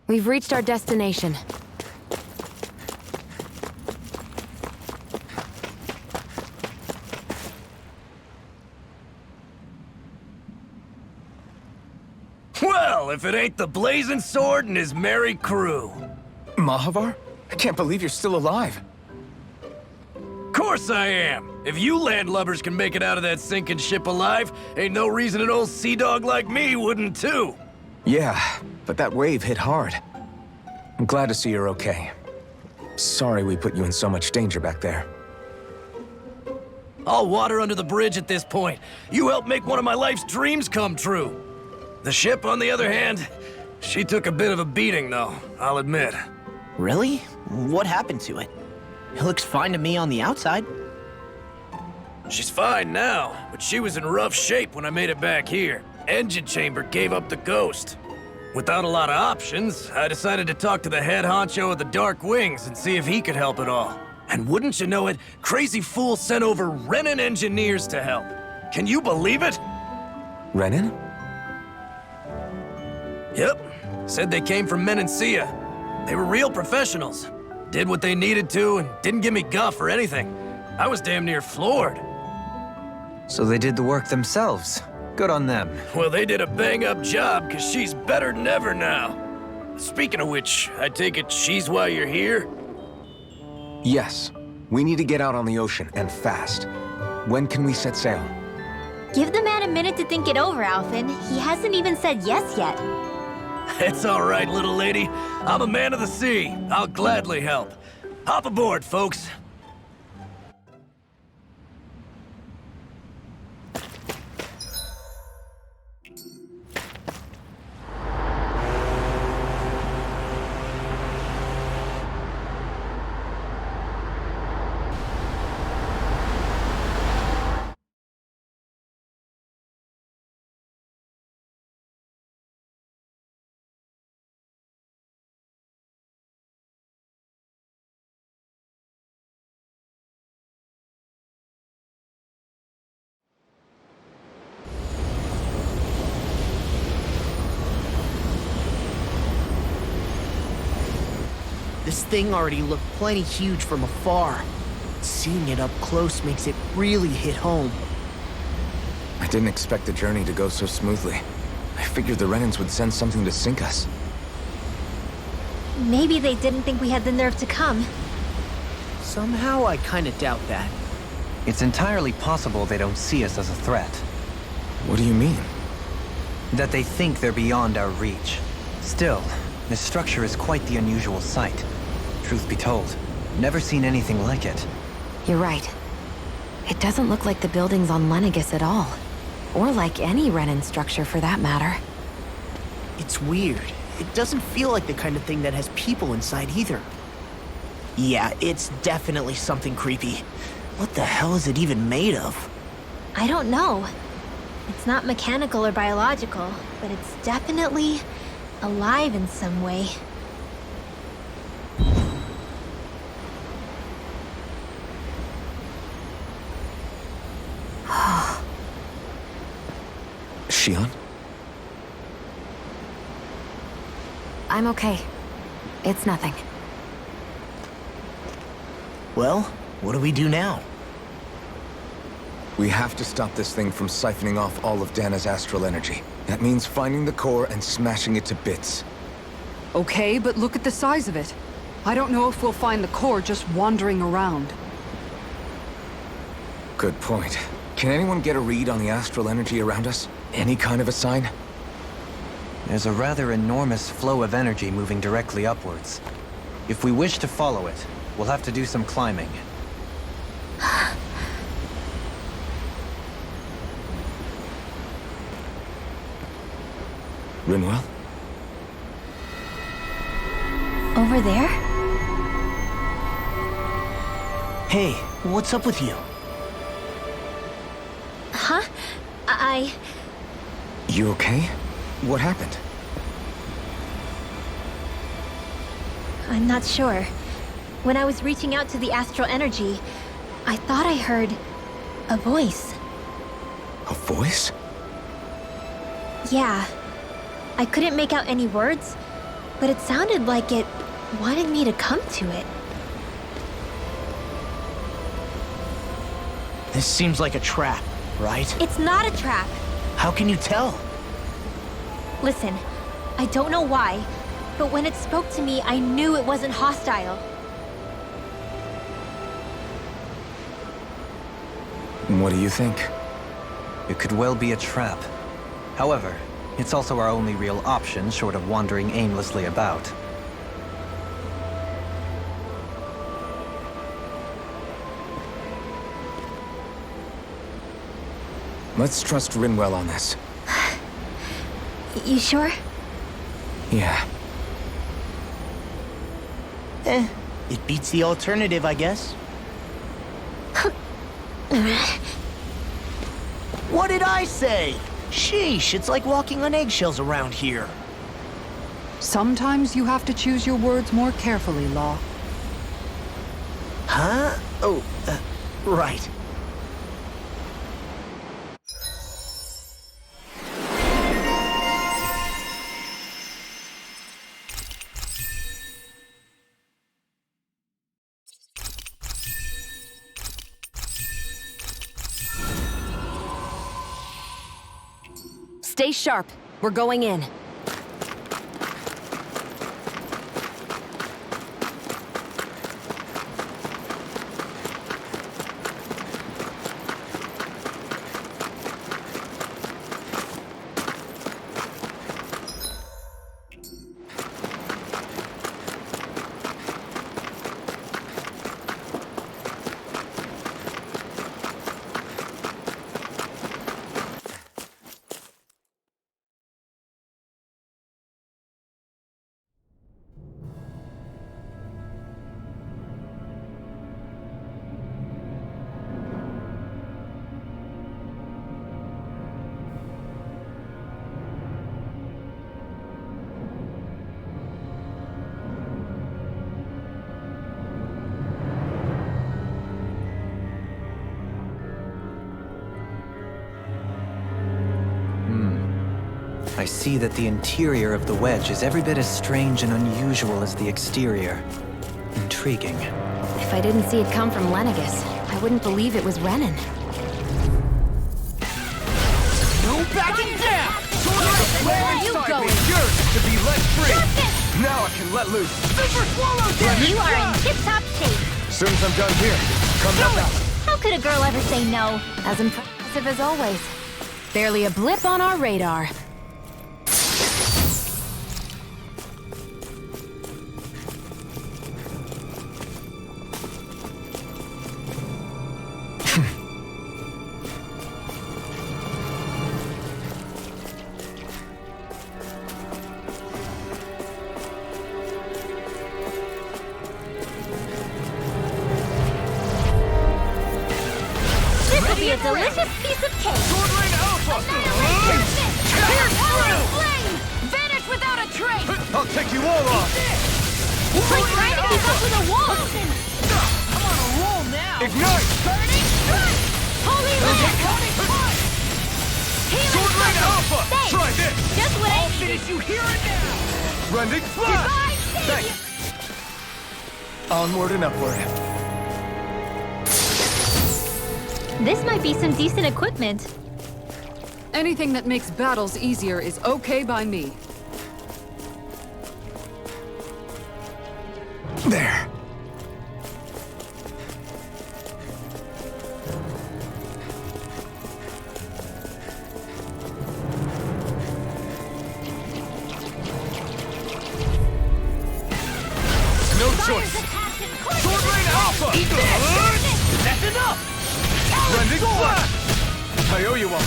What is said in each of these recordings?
We've reached our destination. Well, if it ain't the Blazing Sword and his merry crew. Mahavar? I can't believe you're still alive. Course I am. If you landlubbers can make it out of that sinking ship alive, ain't no reason an old sea dog like me wouldn't too. Yeah, but that wave hit hard. I'm glad to see you're okay. Sorry we put you in so much danger back there. All water under the bridge at this point. You helped make one of my life's dreams come true. The ship, on the other hand, she took a bit of a beating though, I'll admit. Really? What happened to it? It looks fine to me on the outside. She's fine now, but she was in rough shape when I made it back here. Engine chamber gave up the ghost. Without a lot of options, I decided to talk to the head honcho of the Dark Wings and see if he could help at all. And wouldn't you know it, Crazy Fool sent over Renan engineers to help. Can you believe it? Renan? Yep. Said they came from Menancia. They were real professionals. Did what they needed to and didn't give me guff or anything. I was damn near floored. So they did the work themselves. Good on them. Well, they did a bang-up job, because she's better than ever now. Speaking of which, I take it she's why you're here? Yes. We need to get out on the ocean, and fast. When can we set sail? Give the man a minute to think it over, Alphen. He hasn't even said yes yet. It's all right, little lady. I'm a man of the sea. I'll gladly help. Hop aboard, folks. This thing already looked plenty huge from afar. Seeing it up close makes it really hit home. I didn't expect the journey to go so smoothly. I figured the Renans would send something to sink us. Maybe they didn't think we had the nerve to come. Somehow I kinda doubt that. It's entirely possible they don't see us as a threat. What do you mean? That they think they're beyond our reach. Still, this structure is quite the unusual sight. Truth be told, never seen anything like it. You're right. It doesn't look like the buildings on Lenegis at all. Or like any Renan structure for that matter. It's weird. It doesn't feel like the kind of thing that has people inside either. Yeah, it's definitely something creepy. What the hell is it even made of? I don't know. It's not mechanical or biological, but it's definitely alive in some way. Shion? I'm okay. It's nothing. Well, what do we do now? We have to stop this thing from siphoning off all of Dana's astral energy. That means finding the core and smashing it to bits. Okay, but look at the size of it. I don't know if we'll find the core just wandering around. Good point. Can anyone get a read on the astral energy around us? Any kind of a sign? There's a rather enormous flow of energy moving directly upwards. If we wish to follow it, we'll have to do some climbing. Rinwell? Over there? Hey, what's up with you? Huh? You okay? What happened? I'm not sure. When I was reaching out to the astral energy, I thought I heard a voice. A voice? Yeah. I couldn't make out any words, but it sounded like it wanted me to come to it. This seems like a trap, right? It's not a trap. How can you tell? Listen, I don't know why, but when it spoke to me, I knew it wasn't hostile. What do you think? It could well be a trap. However, it's also our only real option short of wandering aimlessly about. Let's trust Rinwell on this. You sure? Yeah. It beats the alternative, I guess. What did I say? Sheesh, it's like walking on eggshells around here. Sometimes you have to choose your words more carefully, Law. Huh? Oh, right. Stay sharp. We're going in. I see that the interior of the wedge is every bit as strange and unusual as the exterior. Intriguing. If I didn't see it come from Lenegis, I wouldn't believe it was Renan. No backing down! Where are you going? Yours to be let free! Now I can let loose! Super swallow damage! You are in tip-top shape. Soon as I'm done here, come back out. How could a girl ever say no? As impressive as always. Barely a blip on our radar. This will be a delicious piece of cake. Vohlran Alpha! Flame! Vanish without a trace! I'll take you all on! It's like trying to keep up with a wall! I'm on a roll now! Ignite! Burning strike! Holy land! Healing Vohlran Alpha! Thanks! Try this! Just what I needed! Finish you here and now! Rending flash! Goodbye, savior! Onward and upward. This might be some decent equipment. Anything that makes battles easier is okay by me. There. No choice! Vohlran Alpha! Eat this! That's enough! Rending flash! I owe you one.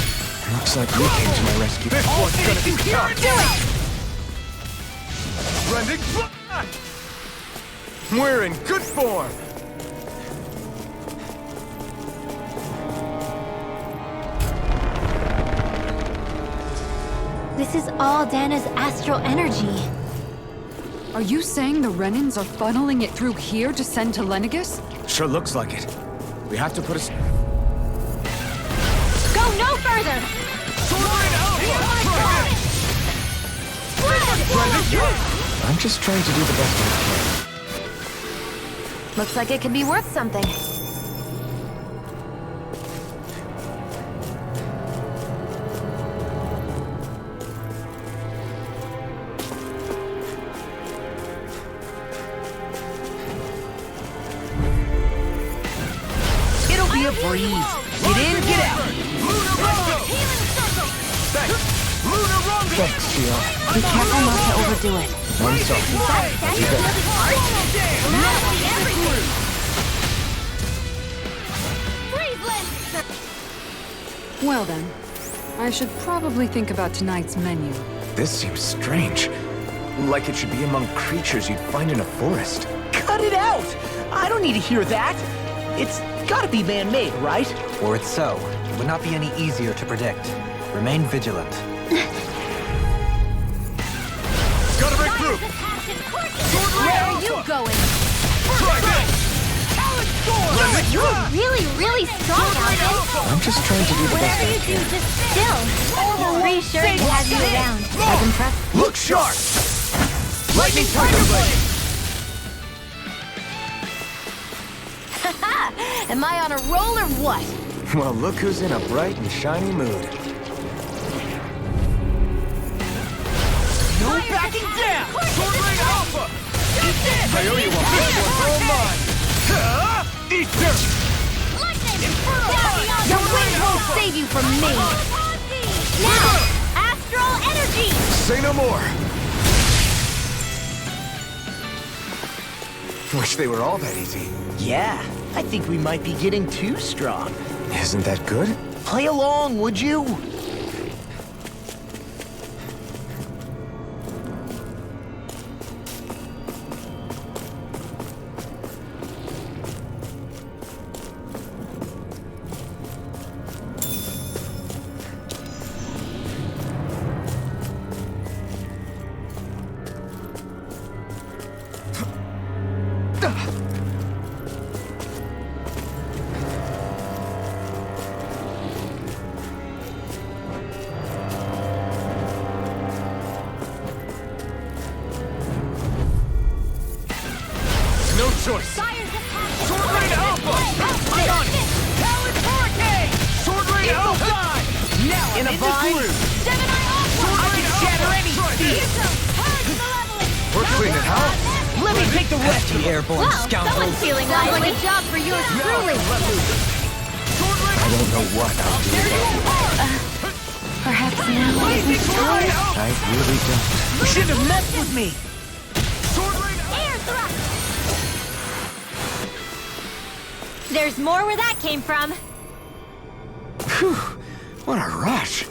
Looks like you came to my rescue. This one's gonna be tough! Do it! Rending flash! We're in good form. This is all Dana's astral energy. Are you saying the Renans are funneling it through here to send to Lenegis? Sure looks like it. We have to put a... Go no further! Vohlran Alpha! Try this! Rending I'm just trying to do the best I can. Looks like it could be worth something. It'll be a breeze. Get in, get out. Thanks, Gio. Be careful not to overdo it. I'm sorry. I'll do better. Well then, I should probably think about tonight's menu. This seems strange. Like it should be among creatures you'd find in a forest. Cut it out! I don't need to hear that. It's gotta be man-made, right? Were it so, it would not be any easier to predict. Remain vigilant. Gotta break through! Where are you going? Try this! You're really strong, Alvin. I'm just trying to do the best Whatever I you do, can. just still. It's reassuring to have you around. I've impressed. Look sharp! Lightning Tiger Blade! Am I on a roll or what? Well, look who's in a bright and shiny mood. No backing down! Sword Ring Alpha! Coyote will finish what's all mine! Eat dirt! Your wings won't save you from me. Now, astral energy. Say no more! Wish they were all that easy. Yeah, I think we might be getting too strong. Isn't that good? Play along, would you? No choice! Sword Ring Alpha! I'm on it! Sword Ring Alpha! Now in a bind. I can shatter any speed. We're cleaning house. Let me take the rest of The airborne Well, scoundrels. someone's feeling like a job for yours truly. I don't know what I'll do without you. Perhaps now isn't the time. I really don't. You shouldn't have messed with me. Air thrust. There's more where that came from. Phew, what a rush.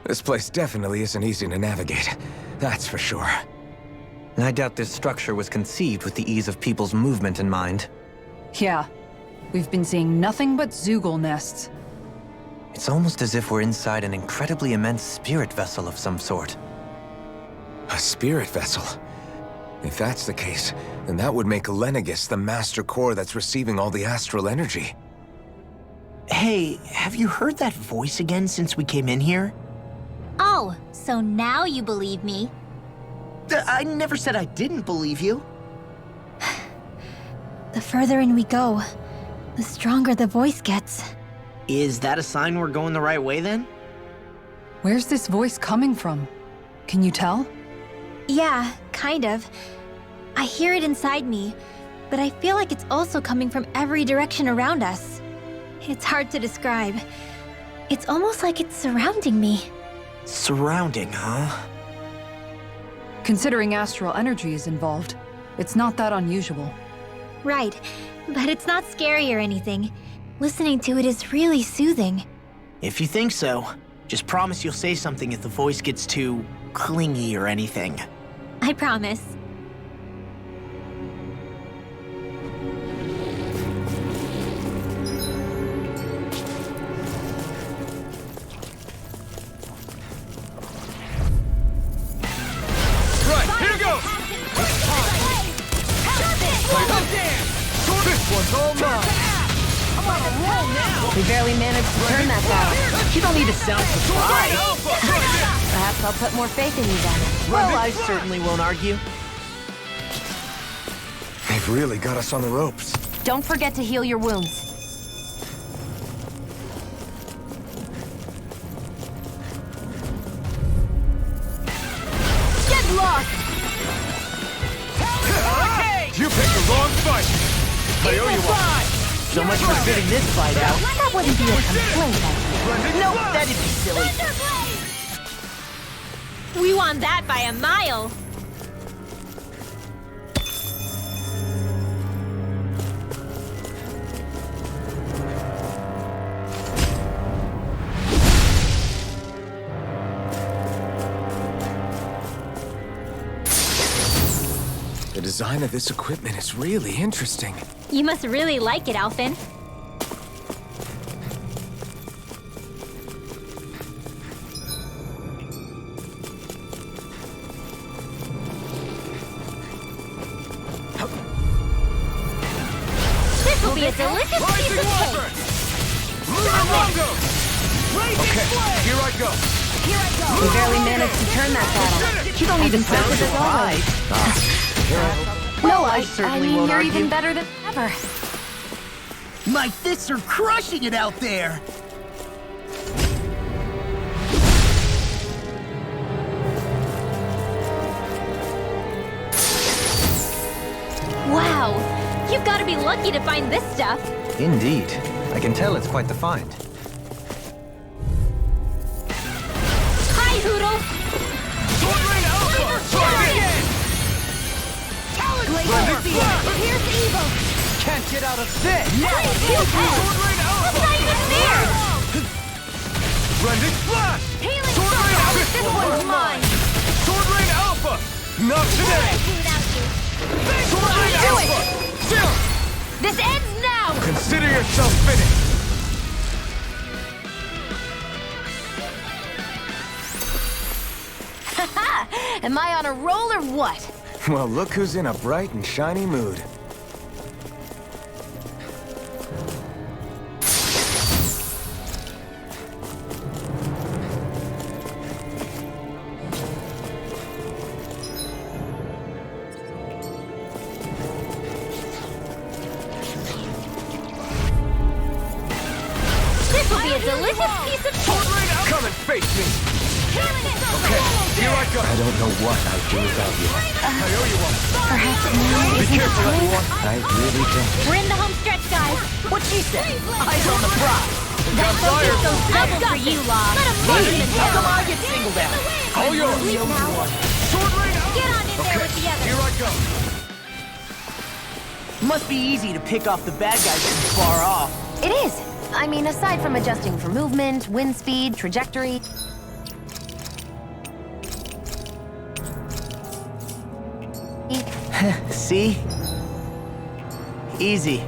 This place definitely isn't easy to navigate. That's for sure. I doubt this structure was conceived with the ease of people's movement in mind. Yeah, we've been seeing nothing but Zoogle nests. It's almost as if we're inside an incredibly immense spirit vessel of some sort. A spirit vessel. If that's the case, then that would make Lenegis the master core that's receiving all the astral energy. Hey, have you heard that voice again since we came in here? Oh, so now you believe me. I never said I didn't believe you. The further in we go, the stronger the voice gets. Is that a sign we're going the right way then? Where's this voice coming from? Can you tell? Yeah, kind of. I hear it inside me, but I feel like it's also coming from every direction around us. It's hard to describe. It's almost like it's surrounding me. Surrounding, huh? Considering astral energy is involved, It's not that unusual. Right, but it's not scary or anything. Listening to it is really soothing. If you think so, just promise you'll say something if the voice gets too clingy or anything. I promise. We barely managed to turn that battle. You don't need to sound surprised. Perhaps I'll put more faith in you then. Well, I certainly won't argue. They've really got us on the ropes. Don't forget to heal your wounds. Get lost! You picked the wrong fight! I owe you one. So much for fitting this fight out. That wouldn't be a complaint, Nope, that'd be silly. We won that by a mile. The design of this equipment is really interesting. You must really like it, Alphen. This will be a delicious piece of cake. Okay, here I go. We barely managed to turn that battle. You don't need to sound impressive as always. surprised. No, I I certainly mean, won't you're argue. even better than ever. My fists are crushing it out there. Wow, you've got to be lucky to find this stuff. Indeed. I can tell it's quite the find. Hi, Hoodle. Here's evil. Can't get out of this! That's not even fair. Rending Flash! Healing Sword. This one's mine. Sword Rain Alpha! Not today! Sword Rain Do Alpha! it. This ends now. Consider yourself finished! Am I on a roll or what? Well, look who's in a bright and shiny mood. This will be a delicious piece of cake. Come and face me! Okay, here I go! I don't know what I'd do without you. I owe you one. Perhaps now Be isn't the careful, time. everyone. I really don't. We're in the home stretch, guys. What she said? Eyes on the prize. That focus goes double for you, Law. Let him run Hey, him how come down. I get singled out? All yours! Leave now. Sword Rain Alpha! Get on in there with the others. Here I go! Must be easy to pick off the bad guys from far off. It is. I mean, aside from adjusting for movement, wind speed, trajectory... See? Easy.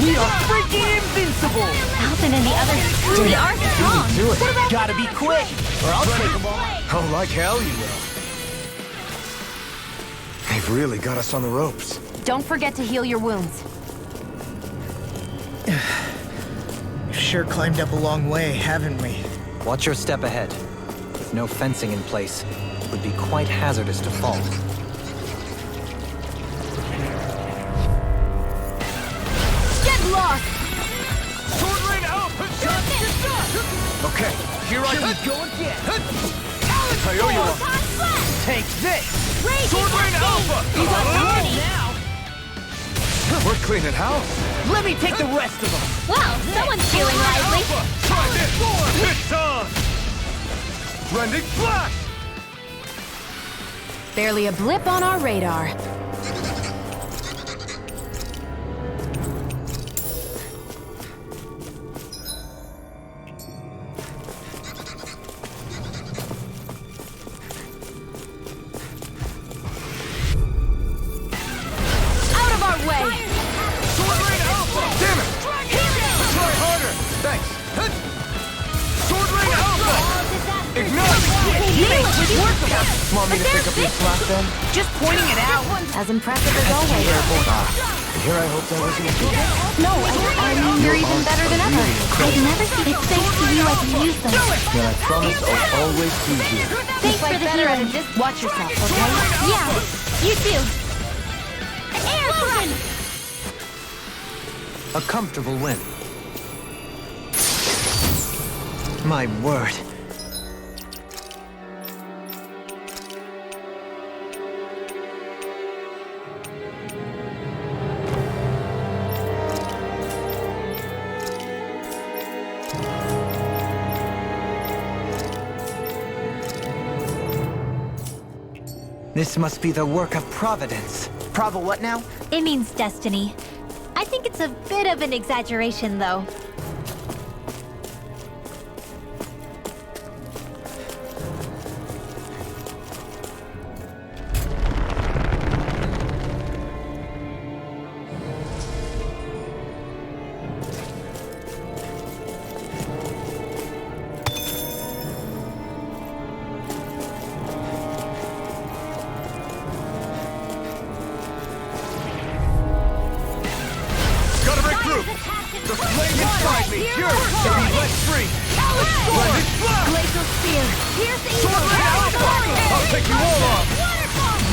We are freaking invincible! Alvin and the others truly are strong. Do it. Gotta be quick, or I'll take them all. Oh, like hell you will. They've really got us on the ropes. Don't forget to heal your wounds. We've sure climbed up a long way, haven't we? Watch your step ahead. With no fencing in place, it would be quite hazardous to fall. Get lost! Okay, here I Here we go again. I owe you one. Take this! Sword Rain Alpha! You got company! Now, We're cleaning house. let me take the rest of them. Well, someone's feeling lively. Try this. It's on. Rending flash. Barely a blip on our radar. Out of our way! Damn it. Try harder. Thanks. Sword Rain Alpha. Ignite. Want me to pick up your slack then? Just pointing it out. As impressive as always. And here I hoped I wasn't kidding. No, I mean, you're even better than ever. I've never seen it. Thanks to you, I can use them. Then I promise I'll always see you. Thanks for the healing. Watch yourself, okay? Yeah, you too. Air thrust! A comfortable win. My word. This must be the work of Providence. Prova what now? It means destiny. I think it's a bit of an exaggeration, though. Gotta break through. The flame inside me. Pure. To be let free. Rending flash. Glacial Spear. Here's the Sword Rain Alpha. I'll take you all off.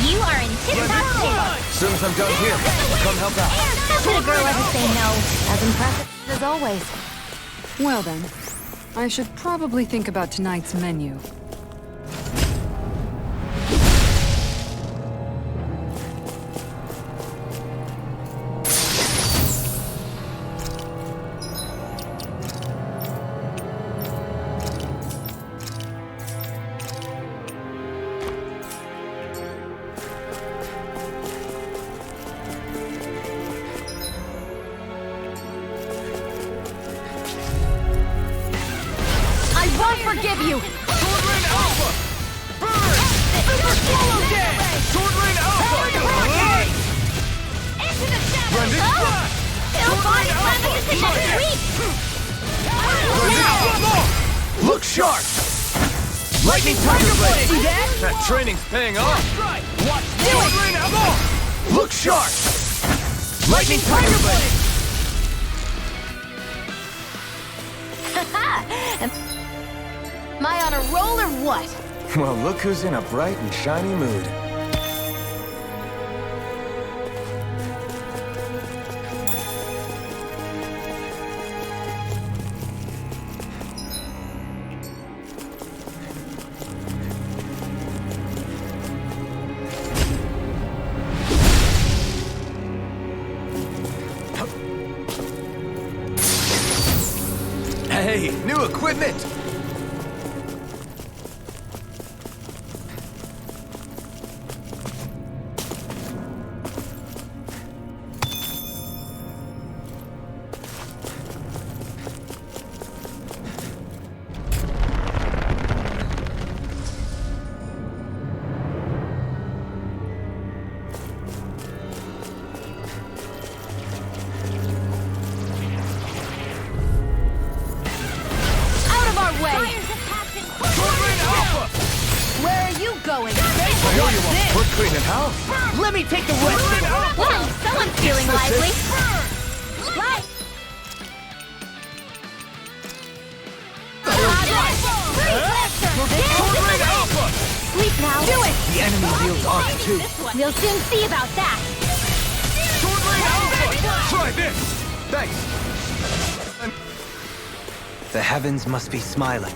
You are in tip-top shape. As soon as I'm done here, I'll come help out. How could a girl ever say no? As impressive as always. Well then, I should probably think about tonight's menu. I won't forgive you! Sword Rain Alpha. Burn. Super Swallow Dead. Sword Rain Alpha. Into the shadows! Rending flash. It'll find its time to take next week! Look sharp. Lightning Tiger Blade. See that? That training's paying off. Watch Sword Rain Alpha. Look sharp. Lightning Tiger Blade. Am I on a roll or what? Well, look who's in a bright and shiny mood. Hey, new equipment! Let me take the rest of it! Whoa, someone's feeling lively. Right. Sleep now. Do it! The enemy wields arc too. We'll soon see about that. Try this! Thanks! The heavens must be smiling.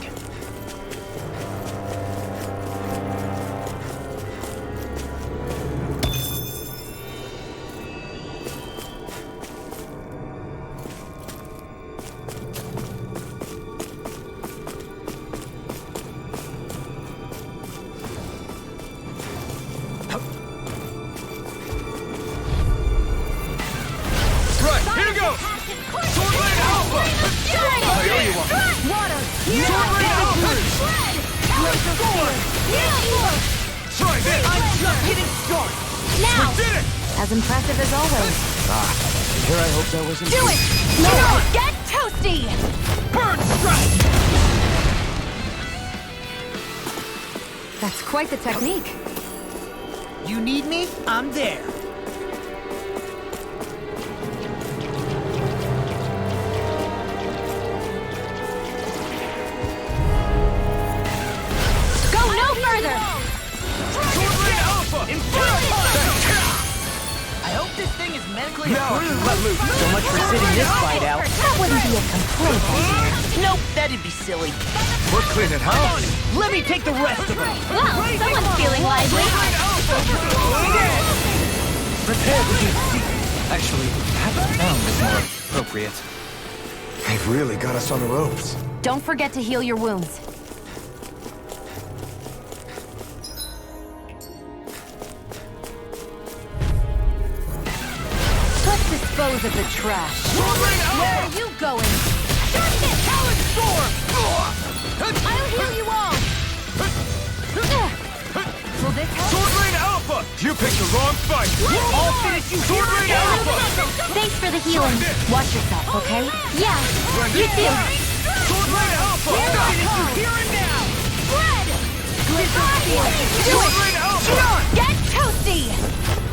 As impressive as always. Here I hope that wasn't... Do it! No! Get toasty! Burn strike! That's quite the technique. You need me? I'm there. Go no further! I hope this thing is medically Now I can let loose. So much for sitting this fight out. That wouldn't be a complaint. Nope, that'd be silly. We're clean at house. Let me take the rest of it. Well, someone's feeling lively. Prepare to be seated. Actually, have a sound is more appropriate. They've really got us on the ropes. Don't forget to heal your wounds. Let's dispose of the trash. Where are you going? I'll heal you all. Will this help? Sword Rain Alpha! You picked the wrong fight! I'll finish you. Sword Rain Alpha! Thanks for the healing. Watch yourself, okay? Yeah, you too. Sword Rain Alpha! Here and now. Sword Rain Alpha! Get toasty!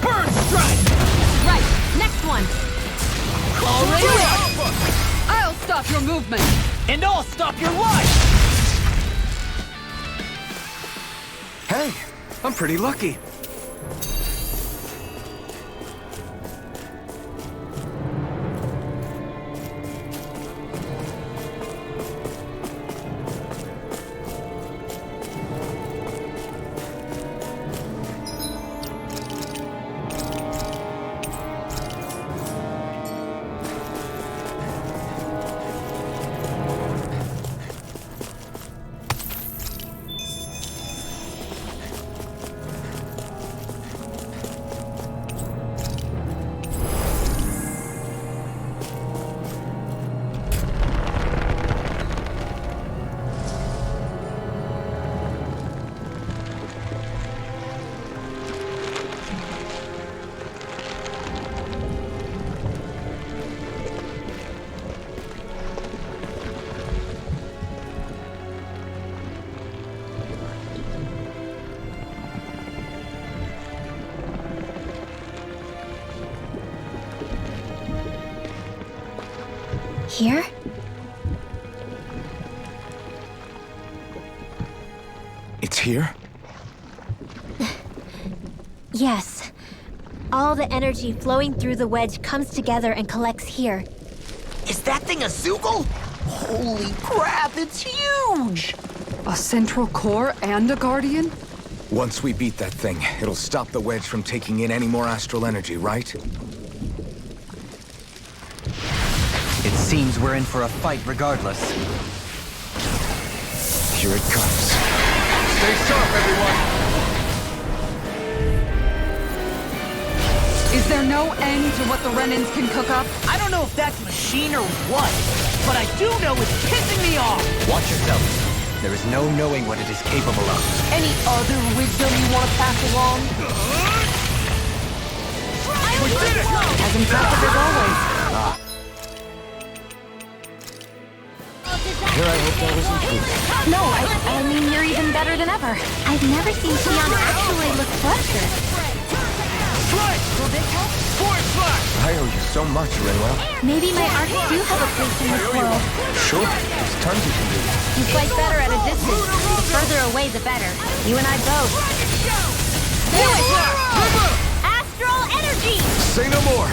Burn strike. Right, next one. Already Alpha! I'll stop your movement! And I'll stop your life. Hey, I'm pretty lucky. Here? It's here? Yes. All the energy flowing through the wedge comes together and collects here. Is that thing a Zoogle? Holy crap, it's huge! A central core and a guardian? Once we beat that thing, it'll stop the wedge from taking in any more astral energy, right? It seems we're in for a fight regardless. Here it comes. Stay sharp, everyone! Is there no end to what the Renans can cook up? I don't know if that's machine or what, but I do know it's pissing me off! Watch yourself. There is no knowing what it is capable of. Any other wisdom you want to pass along? We did it! As impressive as always. Here I hope that wasn't true. No, I mean, you're even better than ever. I've never seen Tion actually look flustered. Right! Will this help? Forward flash! I owe you so much, Rinwell. Maybe my arts do have a place in this world. Sure, there's tons you can do. You fight better at a distance. The further away, the better. You and I both. Do it! Astral energy! Say no more!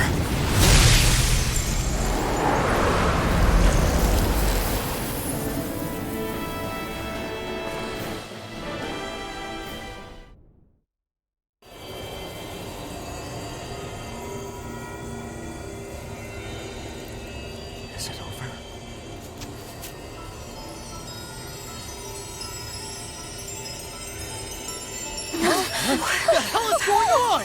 Is it over? What the hell is going on?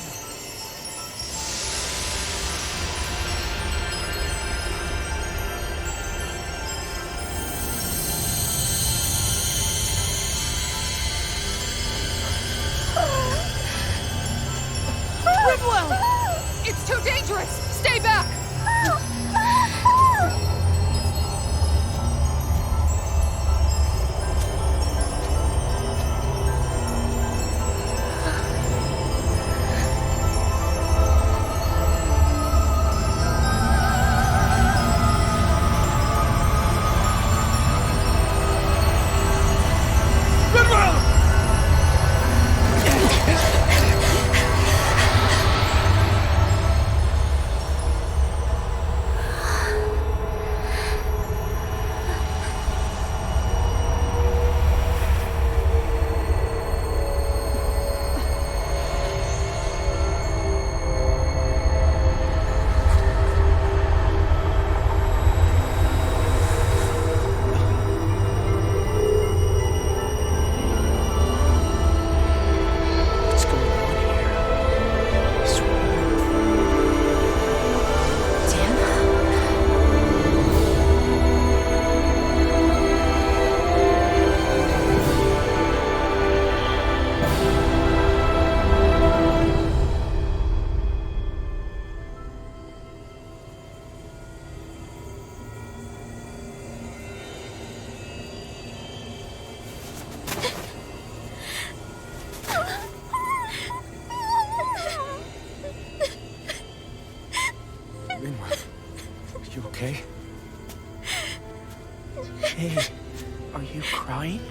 Rinwell! It's too dangerous! Stay back! Rinwell, are you okay? Hey, are you crying?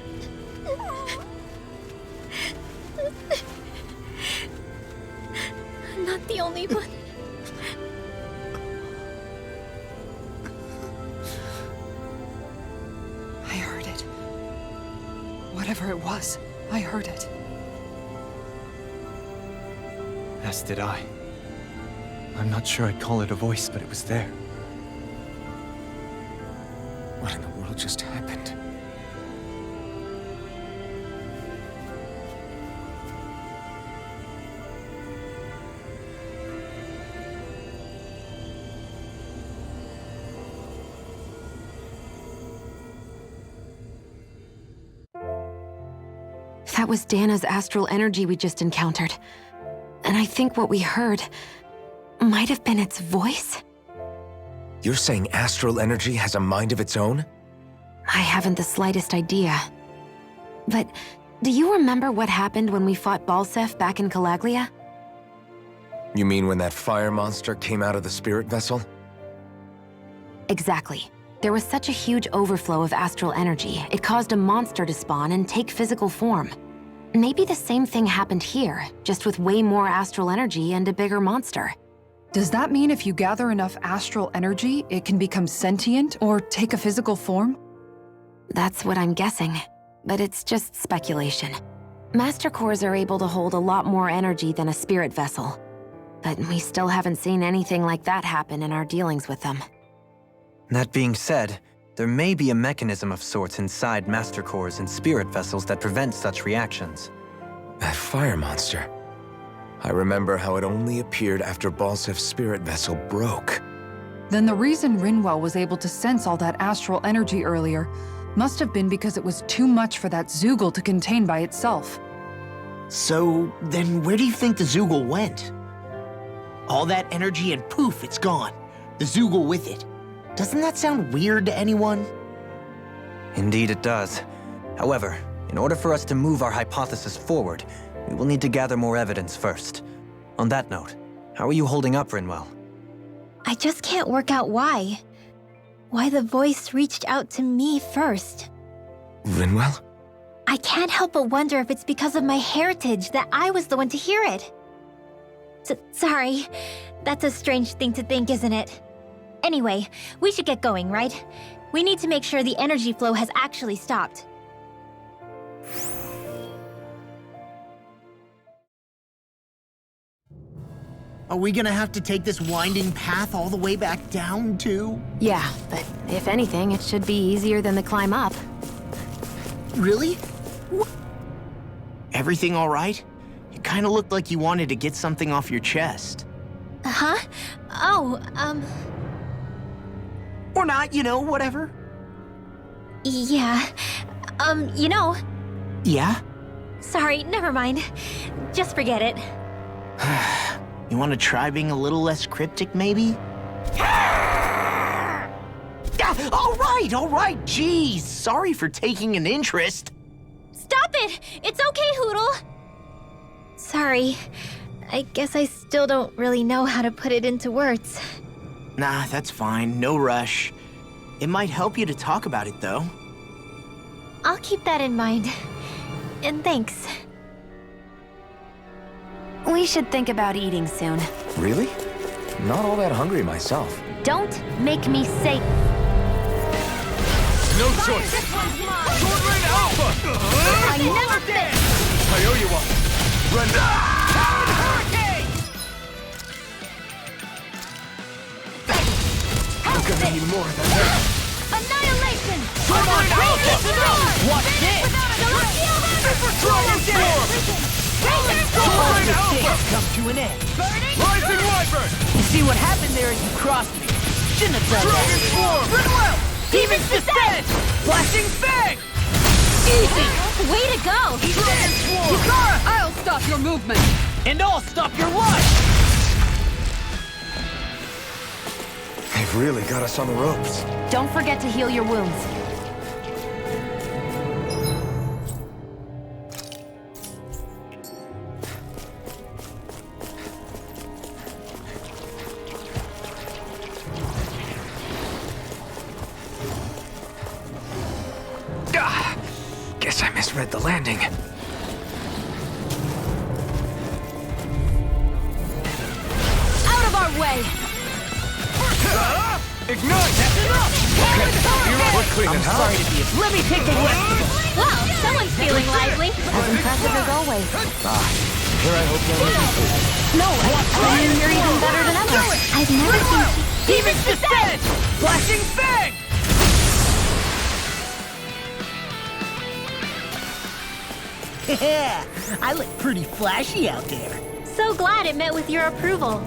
I'm not the only one. I heard it. Whatever it was, I heard it. As did I. I'm not sure I'd call it a voice, but it was there. What in the world just happened? That was Dana's astral energy we just encountered. And I think what we heard might have been its voice? You're saying astral energy has a mind of its own? I haven't the slightest idea. But do you remember what happened when we fought Balsef back in Calaglia? You mean when that fire monster came out of the spirit vessel? Exactly. There was such a huge overflow of astral energy, it caused a monster to spawn and take physical form. Maybe the same thing happened here, just with way more astral energy and a bigger monster. Does that mean if you gather enough astral energy, it can become sentient or take a physical form? That's what I'm guessing, but it's just speculation. Master cores are able to hold a lot more energy than a spirit vessel, but we still haven't seen anything like that happen in our dealings with them. That being said, there may be a mechanism of sorts inside Master Cores and spirit vessels that prevent such reactions. That fire monster. I remember how it only appeared after Balsef's spirit vessel broke. Then the reason Rinwell was able to sense all that astral energy earlier must have been because it was too much for that Zoogle to contain by itself. So, then where do you think the Zoogle went? All that energy and poof, it's gone. The Zoogle with it. Doesn't that sound weird to anyone? Indeed it does. However, in order for us to move our hypothesis forward, we will need to gather more evidence first. On that note, How are you holding up, Rinwell? I just can't work out why. Why the voice reached out to me first. Rinwell? I can't help but wonder if it's because of my heritage that I was the one to hear it. Sorry. That's a strange thing to think, isn't it? Anyway, we should get going, right? We need to make sure the energy flow has actually stopped. Are we gonna have to take this winding path all the way back down, too? Yeah, but if anything, it should be easier than the climb up. Really? Everything all right? You kinda looked like you wanted to get something off your chest. Huh? Oh, Or not, whatever. yeah. You know... Yeah? Sorry, never mind. Just forget it. You want to try being a little less cryptic, maybe? All right, geez. Sorry for taking an interest. Stop it! It's okay, Hootle! Sorry. I guess I still don't really know how to put it into words. Nah, that's fine. No rush. It might help you to talk about it, though. I'll keep that in mind. And thanks. We should think about eating soon. Really? Not all that hungry myself. Don't make me say... No choice. Sword Rain Alpha! I never fit! I owe you one. Brenda! Hurricane! I'm gonna need more than that. Annihilation! Sword Rain Alpha! Watch this! Super Dragon Storm! Sword Rain Alpha! Come to an end. Rising Wyvern! You see what happened there is you crossed me. Shouldn't have done Dragon that. Swarm! Rinwell! Demon's Descent! Flashing Fang! Easy! Way to go! Dragon Swarm! I'll stop your movement! And I'll stop your run! They've really got us on the ropes. Don't forget to heal your wounds. Guess I misread the landing. Out of our way! Ignite! We're cleaning house. Sorry to be a... Let me take the rest of them. Wow, someone's feeling lively. As impressive as always. Here I hope no one. No, I mean, you're even better than ever. I've never seen... Demon's Descent! Flashing Fang! Yeah, I look pretty flashy out there. So glad it met with your approval.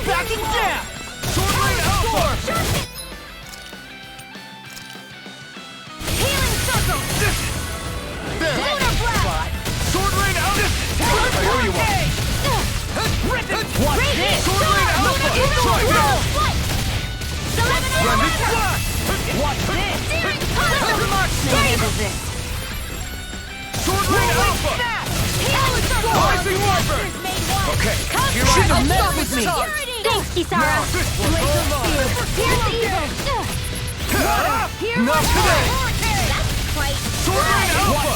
Backing down! Sword Rain Alpha! Healing circle! Lunar blast! Sword Rain Alpha! I owe you one. Watch this! Sword Rain Alpha! Try this! Brandon Flash! Watch this! Handle this! Sword Rain Alpha! Rising Wyvern! Okay, You should have met with me! Thanks, Kisara! Here's evil! Not today! That's quite... Sword Rain Alpha!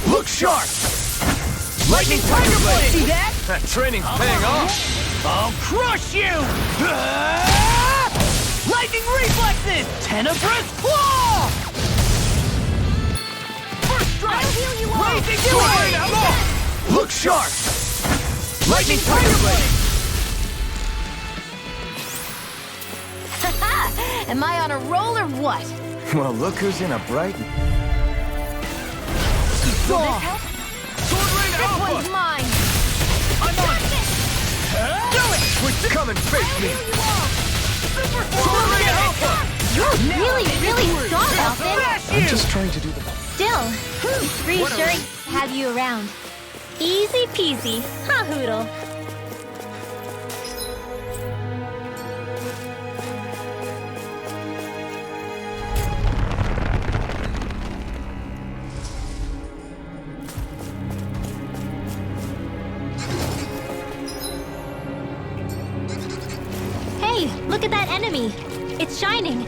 Look sharp! Lightning Tiger Blade! See that? That training's paying off! I'll crush you! Lightning Reflexes! Tenebrous Claw! First strike! I'll heal you all! Raising Sword Rain Sword! Alpha! Look sharp! Lightning Tiger Blade! Am I on a roll or what? Well, look who's in a bright... This one's mine! I'm on! Switch, come and face me! You're really strong, Alphen. I'm just trying to do the... Still, it's reassuring to have you around. Easy peasy, ha Hoodle. Hey, look at that enemy. It's shining.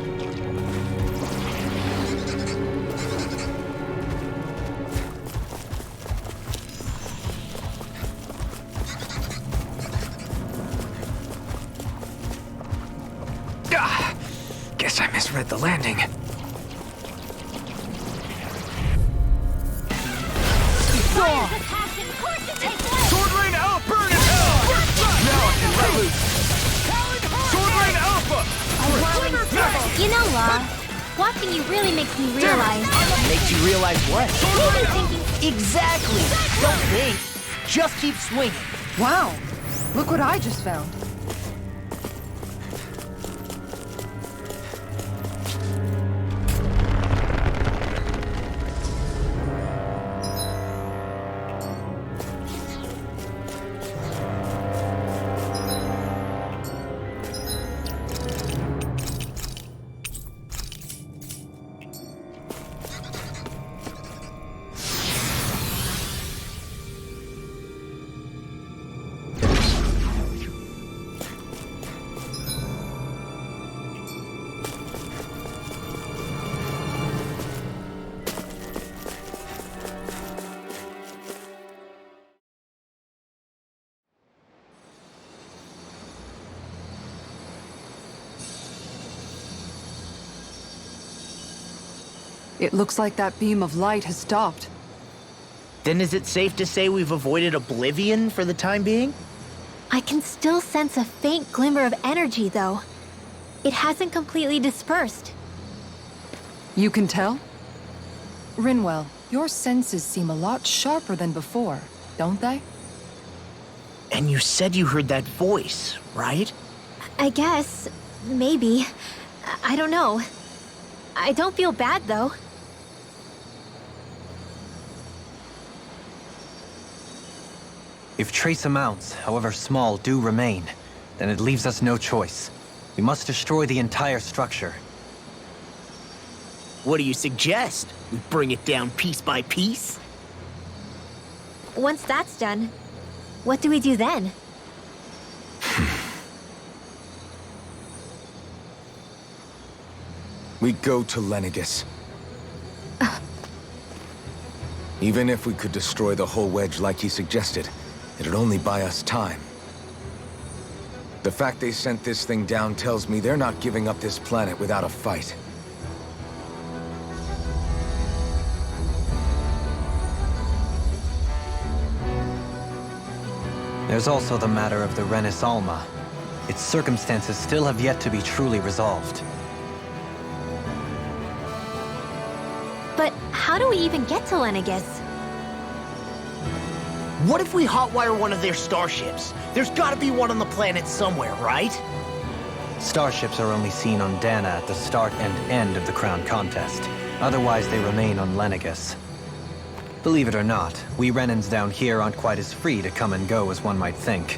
Guess I misread the landing. Sword Rain out! Burn in hell! Now I can let loose! Sword Rain Alpha! You know, Law, watching you really makes me realize. Makes you realize what? Maybe thinking. Exactly! Don't think. Just keep swinging. Wow, look what I just found. It looks like that beam of light has stopped. Then is it safe to say we've avoided oblivion for the time being? I can still sense a faint glimmer of energy, though. It hasn't completely dispersed. You can tell? Rinwell, your senses seem a lot sharper than before, don't they? And you said you heard that voice, right? I guess. Maybe. I don't know. I don't feel bad, though. If trace amounts, however small, do remain, then it leaves us no choice. We must destroy the entire structure. What do you suggest? We bring it down piece by piece? Once that's done, what do we do then? We go to Lenegis. Even if we could destroy the whole wedge like he suggested, it'd only buy us time. The fact they sent this thing down tells me they're not giving up this planet without a fight. There's also the matter of the Renis Alma. Its circumstances still have yet to be truly resolved. But how do we even get to Lenegis? What if we hotwire one of their starships? There's gotta be one on the planet somewhere, right? Starships are only seen on Dana at the start and end of the Crown Contest. Otherwise, they remain on Lenegis. Believe it or not, we Renans down here aren't quite as free to come and go as one might think.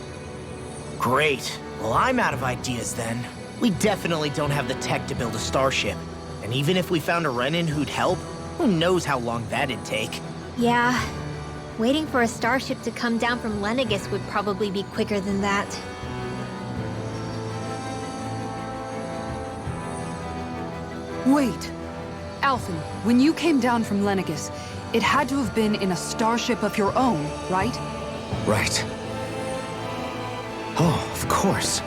Great. Well, I'm out of ideas then. We definitely don't have the tech to build a starship. And even if we found a Renan who'd help, who knows how long that'd take. Yeah. Waiting for a starship to come down from Lenegis would probably be quicker than that. Wait. Alphen, when you came down from Lenegis, it had to have been in a starship of your own, right? Right. Oh, of course.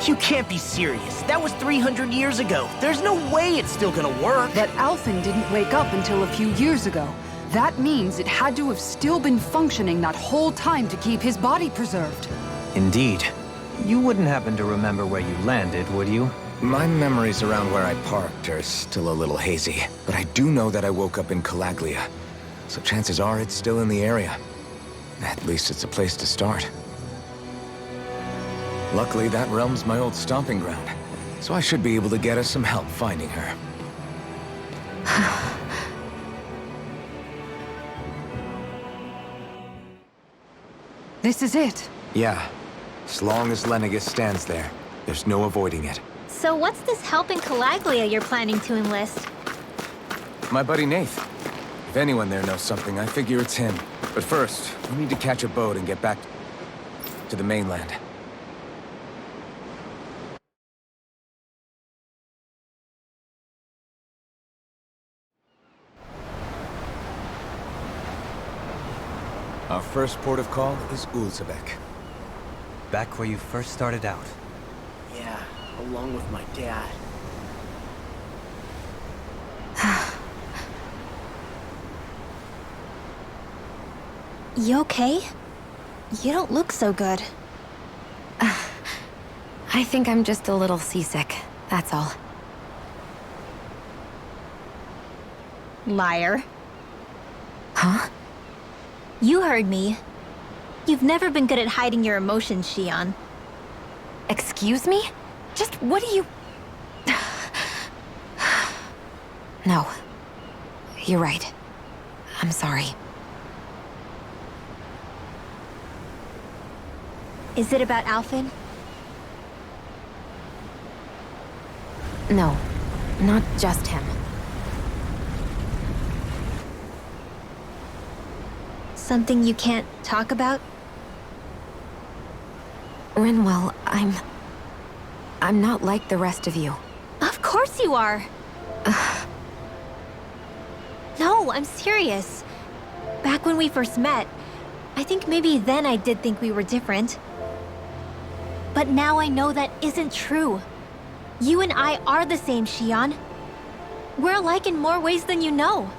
You can't be serious. That was 300 years ago. There's no way it's still gonna work. But Alphen didn't wake up until a few years ago. That means it had to have still been functioning that whole time to keep his body preserved. Indeed. You wouldn't happen to remember where you landed, would you? My memories around where I parked are still a little hazy, but I do know that I woke up in Calaglia, so chances are it's still in the area. At least it's a place to start. Luckily, that realm's my old stomping ground, so I should be able to get us some help finding her. This is it. Yeah. As long as Lenegis stands there, there's no avoiding it. So what's this help in Calaglia you're planning to enlist? My buddy Nath. If anyone there knows something, I figure it's him. But first, we need to catch a boat and get back to the mainland. Our first port of call is Ulzebek. Back where you first started out. Yeah, along with my dad. You okay? You don't look so good. I think I'm just a little seasick, that's all. Liar. Huh? You heard me. You've never been good at hiding your emotions, Shion. Excuse me? Just what do you... No. You're right. I'm sorry. Is it about Alphen? No. Not just him. Something you can't talk about? Rinwell, I'm not like the rest of you. Of course you are! No, I'm serious. Back when we first met, I think maybe then I did think we were different. But now I know that isn't true. You and I are the same, Shion. We're alike in more ways than you know.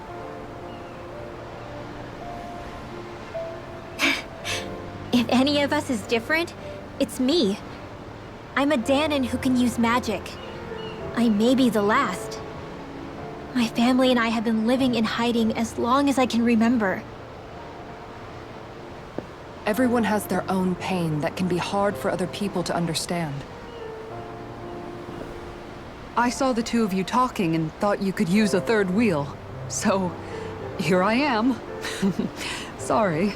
If any of us is different, it's me. I'm a Danon who can use magic. I may be the last. My family and I have been living in hiding as long as I can remember. Everyone has their own pain that can be hard for other people to understand. I saw the two of you talking and thought you could use a third wheel. So, here I am. Sorry.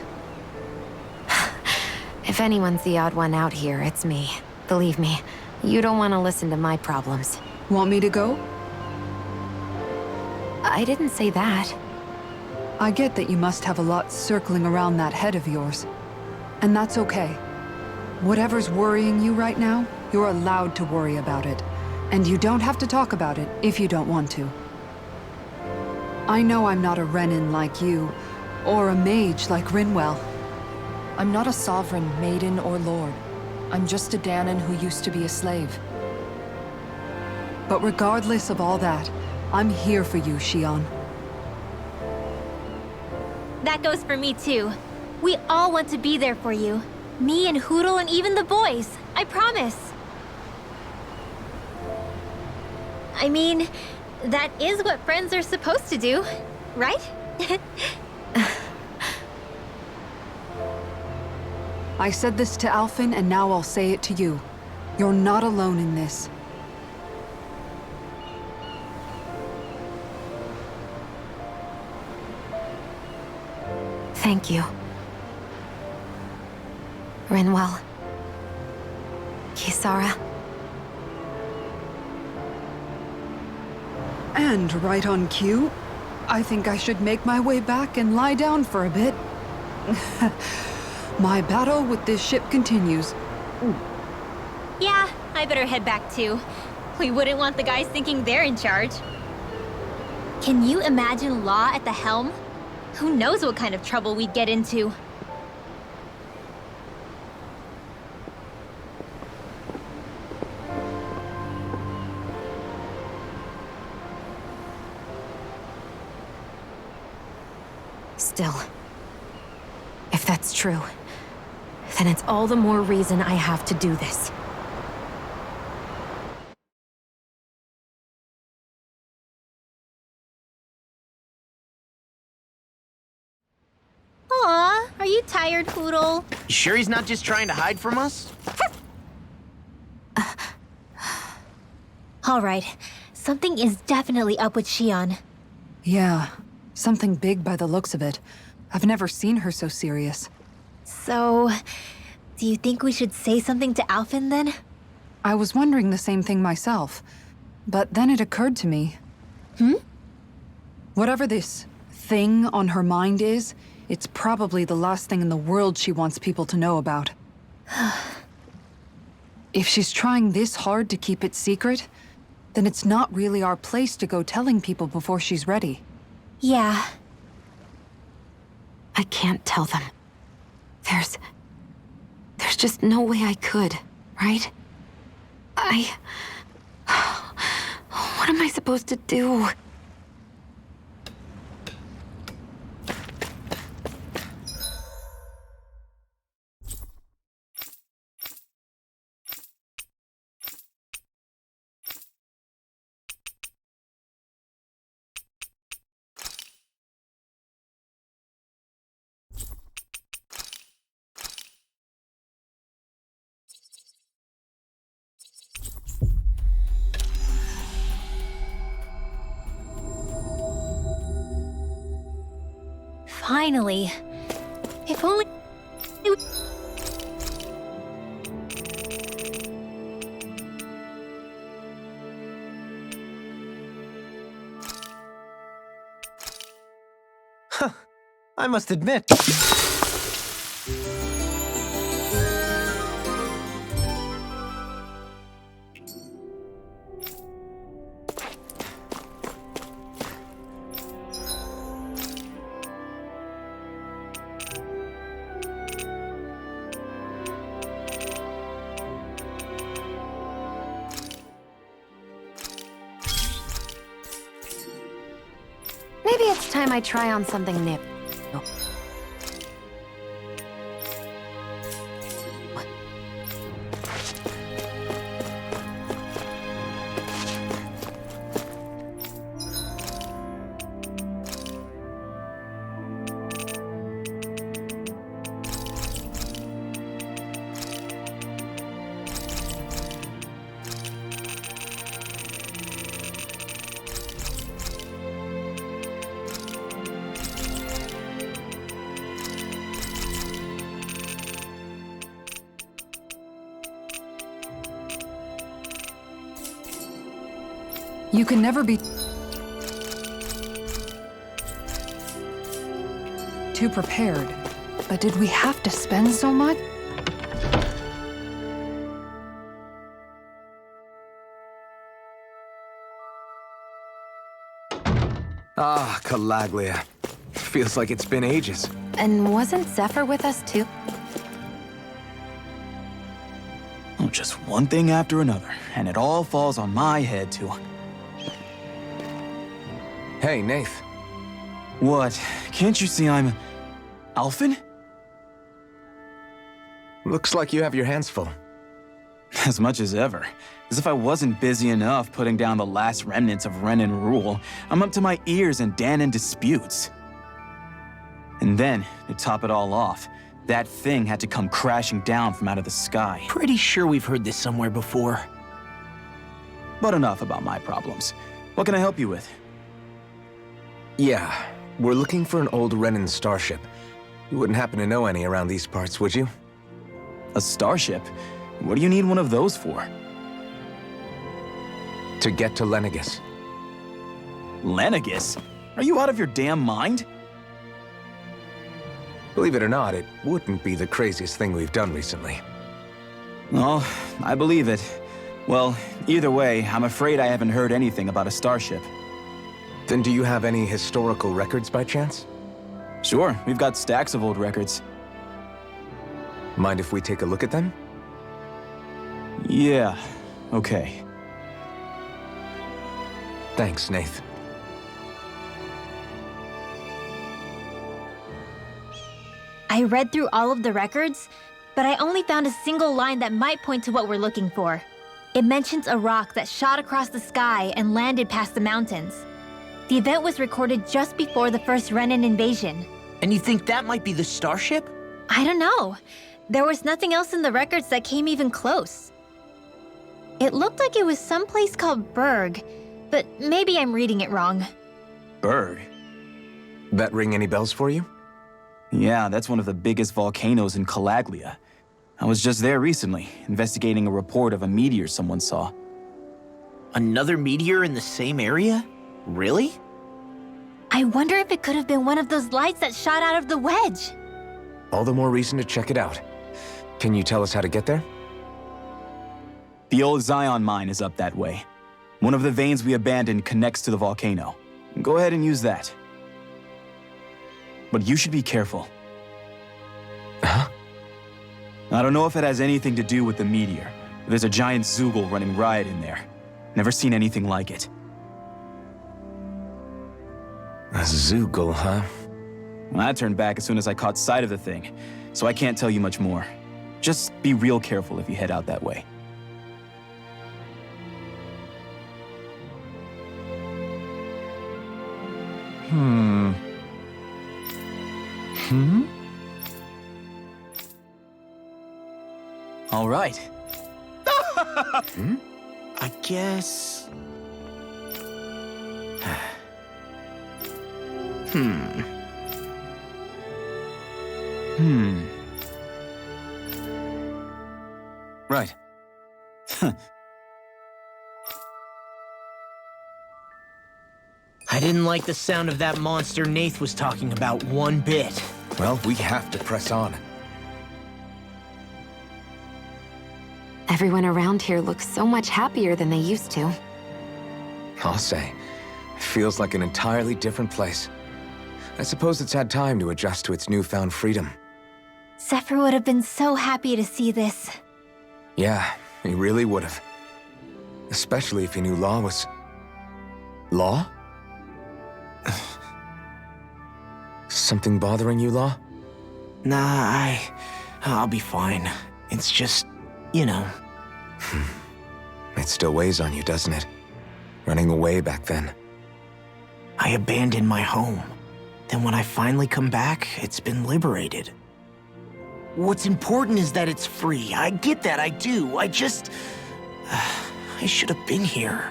If anyone's the odd one out here, it's me. Believe me, you don't want to listen to my problems. Want me to go? I didn't say that. I get that you must have a lot circling around that head of yours. And that's okay. Whatever's worrying you right now, you're allowed to worry about it. And you don't have to talk about it if you don't want to. I know I'm not a Renin like you, or a mage like Rinwell. I'm not a sovereign, maiden, or lord. I'm just a Danon who used to be a slave. But regardless of all that, I'm here for you, Shion. That goes for me too. We all want to be there for you. Me and Hoodle and even the boys. I promise. I mean, that is what friends are supposed to do, right? I said this to Alphen, and now I'll say it to you. You're not alone in this. Thank you. Rinwell. Kisara. And right on cue, I think I should make my way back and lie down for a bit. My battle with this ship continues. Yeah, I better head back too. We wouldn't want the guys thinking they're in charge. Can you imagine Law at the helm? Who knows what kind of trouble we'd get into? Still, if that's true, then it's all the more reason I have to do this. Are you tired, Poodle? You sure he's not just trying to hide from us? All right. Something is definitely up with Shion. Yeah, something big by the looks of it. I've never seen her so serious. So, do you think we should say something to Alphen then? I was wondering the same thing myself, but then it occurred to me. Whatever this thing on her mind is, it's probably the last thing in the world she wants people to know about. If she's trying this hard to keep it secret, then it's not really our place to go telling people before she's ready. Yeah. I can't tell them. There's just no way I could, right? What am I supposed to do? Finally. If only... I must admit. Maybe it's time I try on something new. You can never be too prepared. But did we have to spend so much? Ah, Calaglia. Feels like it's been ages. And wasn't Zephyr with us too? Oh, just one thing after another, and it all falls on my head too. Hey, Nath. What? Can't you see I'm... Alphen? Looks like you have your hands full. As much as ever. As if I wasn't busy enough putting down the last remnants of Renan rule, I'm up to my ears in Danan disputes. And then, to top it all off, that thing had to come crashing down from out of the sky. Pretty sure we've heard this somewhere before. But enough about my problems. What can I help you with? Yeah, we're looking for an old Renan starship. You wouldn't happen to know any around these parts, would you? A starship? What do you need one of those for? To get to Lenegis. Lenegis? Are you out of your damn mind? Believe it or not, it wouldn't be the craziest thing we've done recently. Well, I believe it. Well, either way, I'm afraid I haven't heard anything about a starship. Then do you have any historical records by chance? Sure, we've got stacks of old records. Mind if we take a look at them? Yeah, okay. Thanks, Nath. I read through all of the records, but I only found a single line that might point to what we're looking for. It mentions a rock that shot across the sky and landed past the mountains. The event was recorded just before the first Renan invasion. And you think that might be the starship? I don't know. There was nothing else in the records that came even close. It looked like it was someplace called Berg, but maybe I'm reading it wrong. Berg? That ring any bells for you? Yeah, that's one of the biggest volcanoes in Calaglia. I was just there recently, investigating a report of a meteor someone saw. Another meteor in the same area? Really? I wonder if it could have been one of those lights that shot out of the wedge. All the more reason to check it out. Can you tell us how to get there? The old Zion mine is up that way. One of the veins we abandoned connects to the volcano. Go ahead and use that. But you should be careful. Huh? I don't know if it has anything to do with the meteor. But there's a giant Zoogle running riot in there. Never seen anything like it. A Zoogle, huh? Well, I turned back as soon as I caught sight of the thing, so I can't tell you much more. Just be real careful if you head out that way. All right. I guess... Right. I didn't like the sound of that monster Nath was talking about one bit. Well, we have to press on. Everyone around here looks so much happier than they used to. I'll say. It feels like an entirely different place. I suppose it's had time to adjust to its newfound freedom. Zephyr would have been so happy to see this. Yeah, he really would have. Especially if he knew Law was... Law? Something bothering you, Law? Nah, I'll be fine. It's just, you know. It still weighs on you, doesn't it? Running away back then. I abandoned my home. Then when I finally come back, it's been liberated. What's important is that it's free. I get that, I do. I just... I should have been here.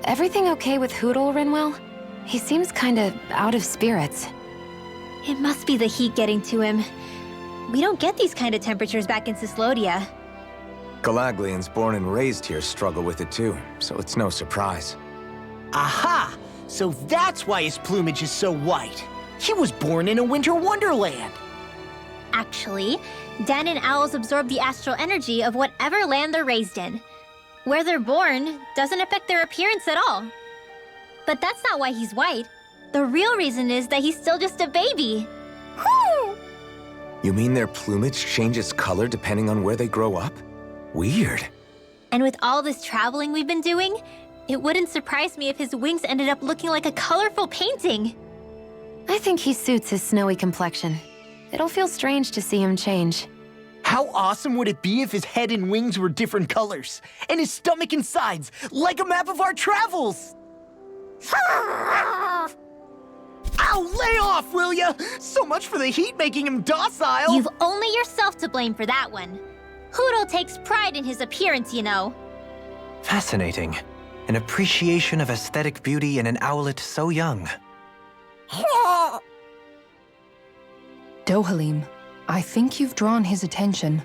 Everything okay with Hootle, Rinwell? He seems kinda out of spirits. It must be the heat getting to him. We don't get these kind of temperatures back in Cislodia. Galaglians born and raised here struggle with it too, so it's no surprise. Aha! So that's why his plumage is so white. He was born in a winter wonderland. Actually, Dan and owls absorb the astral energy of whatever land they're raised in. Where they're born doesn't affect their appearance at all. But that's not why he's white. The real reason is that he's still just a baby. You mean their plumage changes color depending on where they grow up? Weird. And with all this traveling we've been doing, it wouldn't surprise me if his wings ended up looking like a colorful painting. I think he suits his snowy complexion. It'll feel strange to see him change. How awesome would it be if his head and wings were different colors? And his stomach and sides, like a map of our travels! Ow, lay off, will ya? So much for the heat making him docile! You've only yourself to blame for that one. Hootle takes pride in his appearance, you know. Fascinating. An appreciation of aesthetic beauty in an owlet so young. Dohalim, I think you've drawn his attention.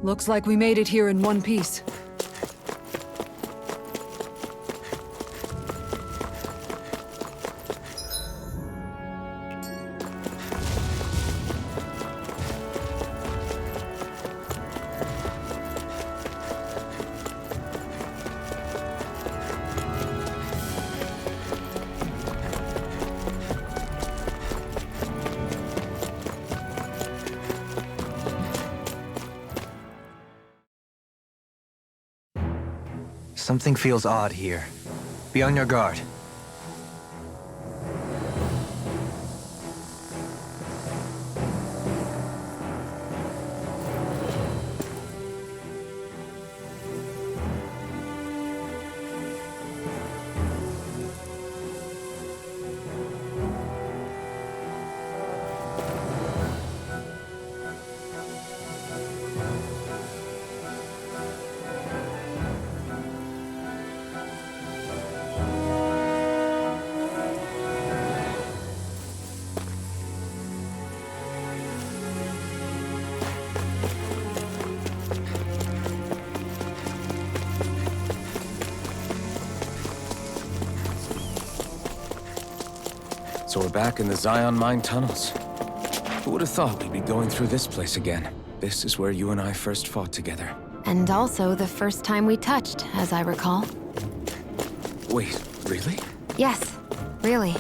Looks like we made it here in one piece. Something feels odd here. Be on your guard. So we're back in the Zion Mine tunnels. Who would have thought we'd be going through this place again? This is where you and I first fought together. And also the first time we touched, as I recall. Wait, really? Yes, really.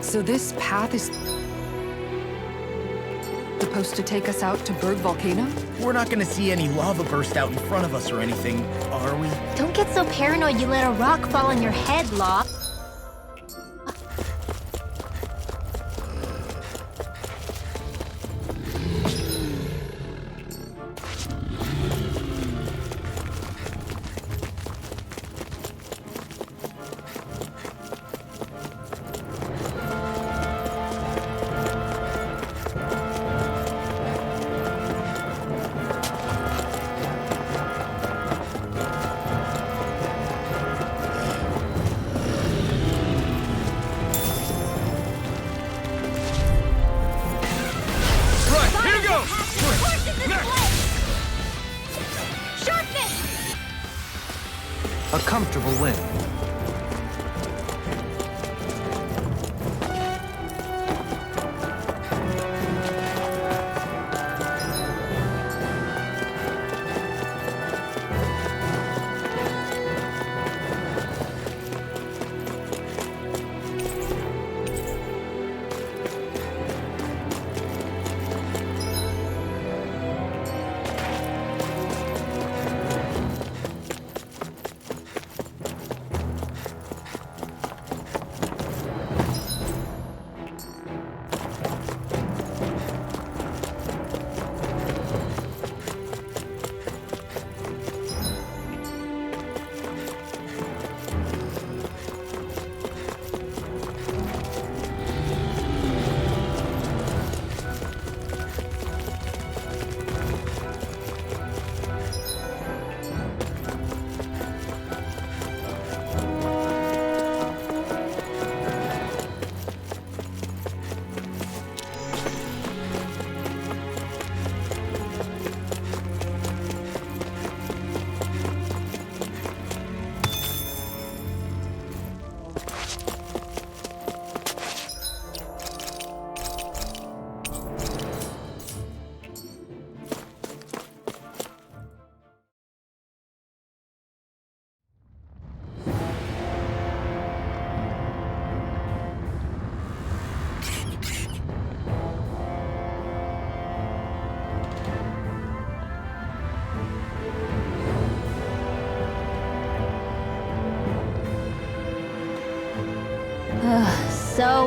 So this path is supposed to take us out to Berg Volcano? We're not gonna see any lava burst out in front of us or anything, are we? Don't get so paranoid you let a rock fall on your head, Law. A comfortable win.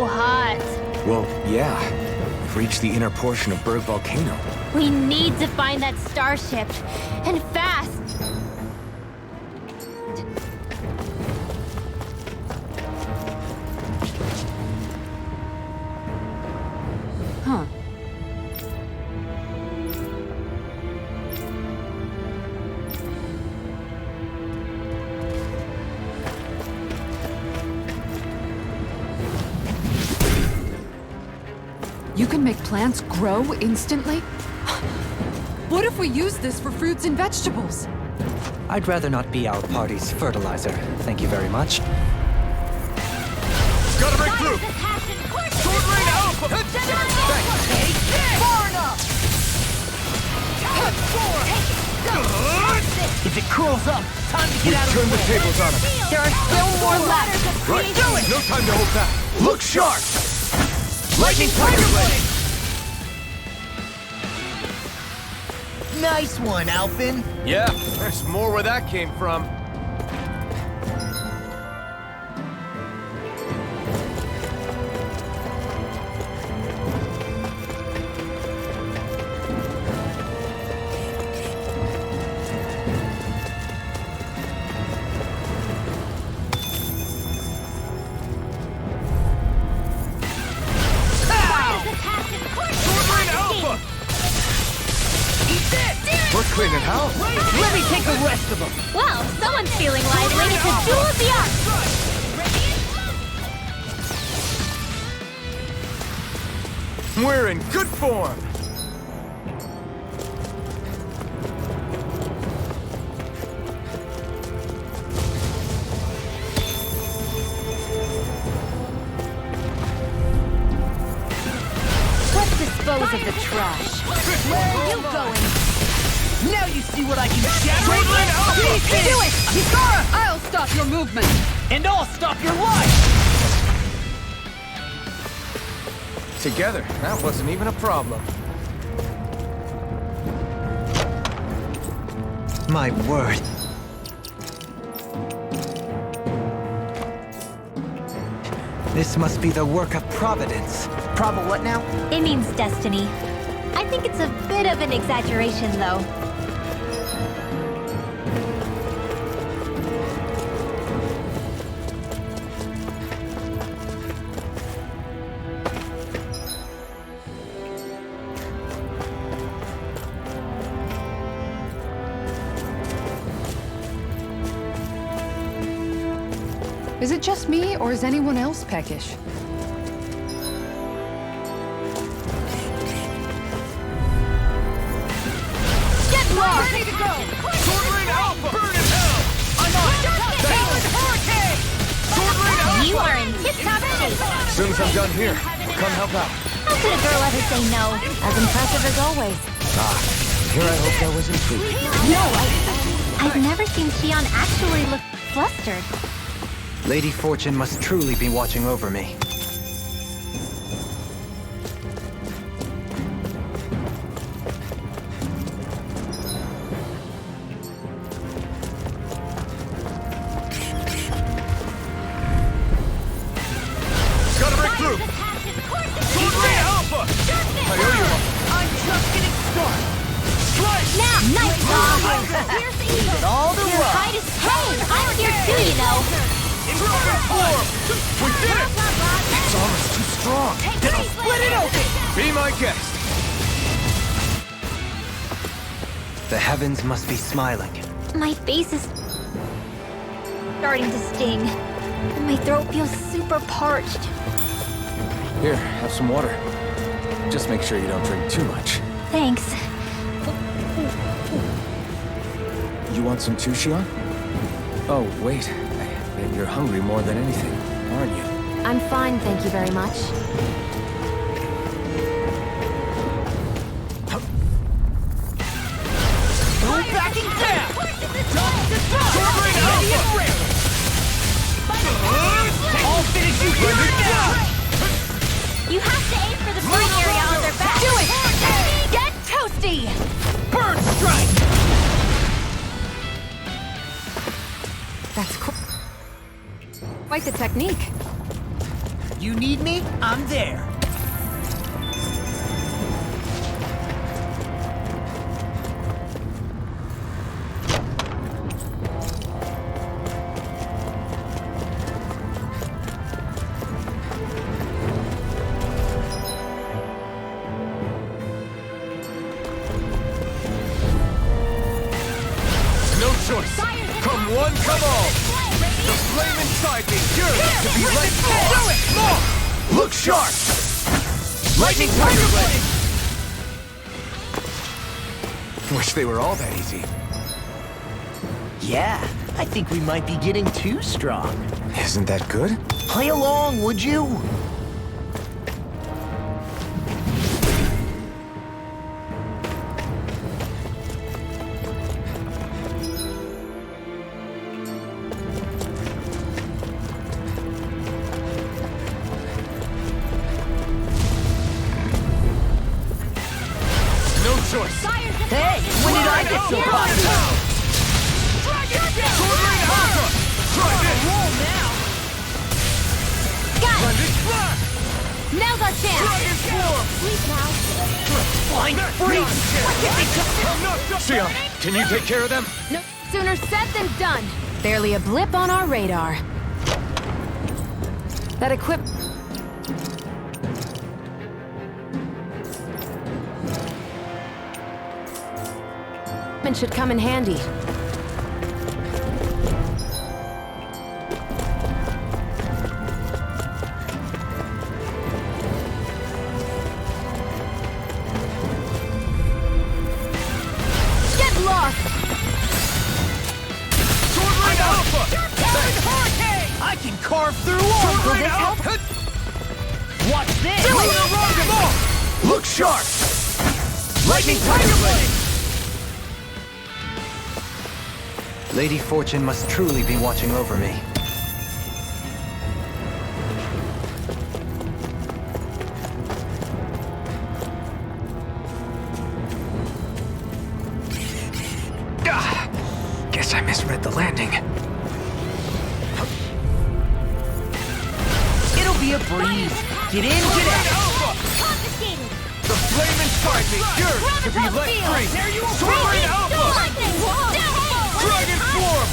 hot. Well, yeah. We've reached the inner portion of Berg Volcano. We need to find that starship. And fast. Huh. You can make plants grow instantly? What if we use this for fruits and vegetables? I'd rather not be our party's fertilizer. Thank you very much. Gotta break through! Sword Rain Alpha! Far enough! If it curls up, time to get out of the Turn the way. tables on him. There are still more left. Right. No time to hold back. Look sharp! Lightning Tiger Blade! Nice one, Alpin. Yeah, there's more where that came from. We're cleaning house. Let me take the rest of them. Well, someone's feeling lively. It's a duel of the arts. We're in good form. Let's dispose of the trash. Where are you going? Now you see what I can shatter. Do it! Hikara! I'll stop your movement! And I'll stop your life. Together, that wasn't even a problem. My word. This must be the work of Providence. Probably what now? It means destiny. I think it's a bit of an exaggeration, though. Is it just me, or is anyone else peckish? Get lost! Ready to go! Sword Rain Alpha! Burn in hell! I'm on! Talent Hurricane! Sword Rain Alpha! You are in tip-top shape. As soon as I'm done here, I'll come help out. How could a girl ever say no? As impressive as always. Here I hope that was improved. No, I've never seen Shion actually look flustered. Lady Fortune must truly be watching over me. Gotta break through! Sword Rain Alpha! I owe you one. I'm just getting started. Now, nice job! Leave it all to Your Rob. hide is hey, I'm here too, you know. Improvement form! We did it! Its armor's too strong. Split it open. Be my guest. The heavens must be smiling. My face is starting to sting. And my throat feels super parched. Here, have some water. Just make sure you don't drink too much. Thanks. You want some too, Shion? Oh, wait. I bet you're hungry more than anything, aren't you? I'm fine, thank you very much. No backing down. Sword Rain Ready Alpha! and ready. I'll finish you here and now. You have to aim for the burn area on their back. Do it! Get toasty! Bird strike. That's cool. Quite the technique. you need me, I'm there. No choice. Come one, come all. The flame inside me yearns to be let free. Do it! More! Look sharp! Lightning Tiger Blade! Wish they were all that easy. Yeah, I think we might be getting too strong. Isn't that good? Play along, would you? No choice. Hey, when did I get so popular? Sword Rain Alpha! Try this! Got it! Thunder Splash! Now's our chance! Dragon Form! Sleep now. Flying freeze! Sia, can you take care of them? No sooner said than done. Barely a blip on our radar. That equipment should come in handy. Get lost! Sword Rain Alpha! I can carve through walls! Sword Rain Alpha! Watch this! Look sharp! Lightning Tiger Blade! Lady Fortune must truly be watching over me. Guess I misread the landing. It'll be a breeze. Get in, get out! Confiscated! The flame inside me yearns to be let free! Sword Rain Alpha! Dragon Form!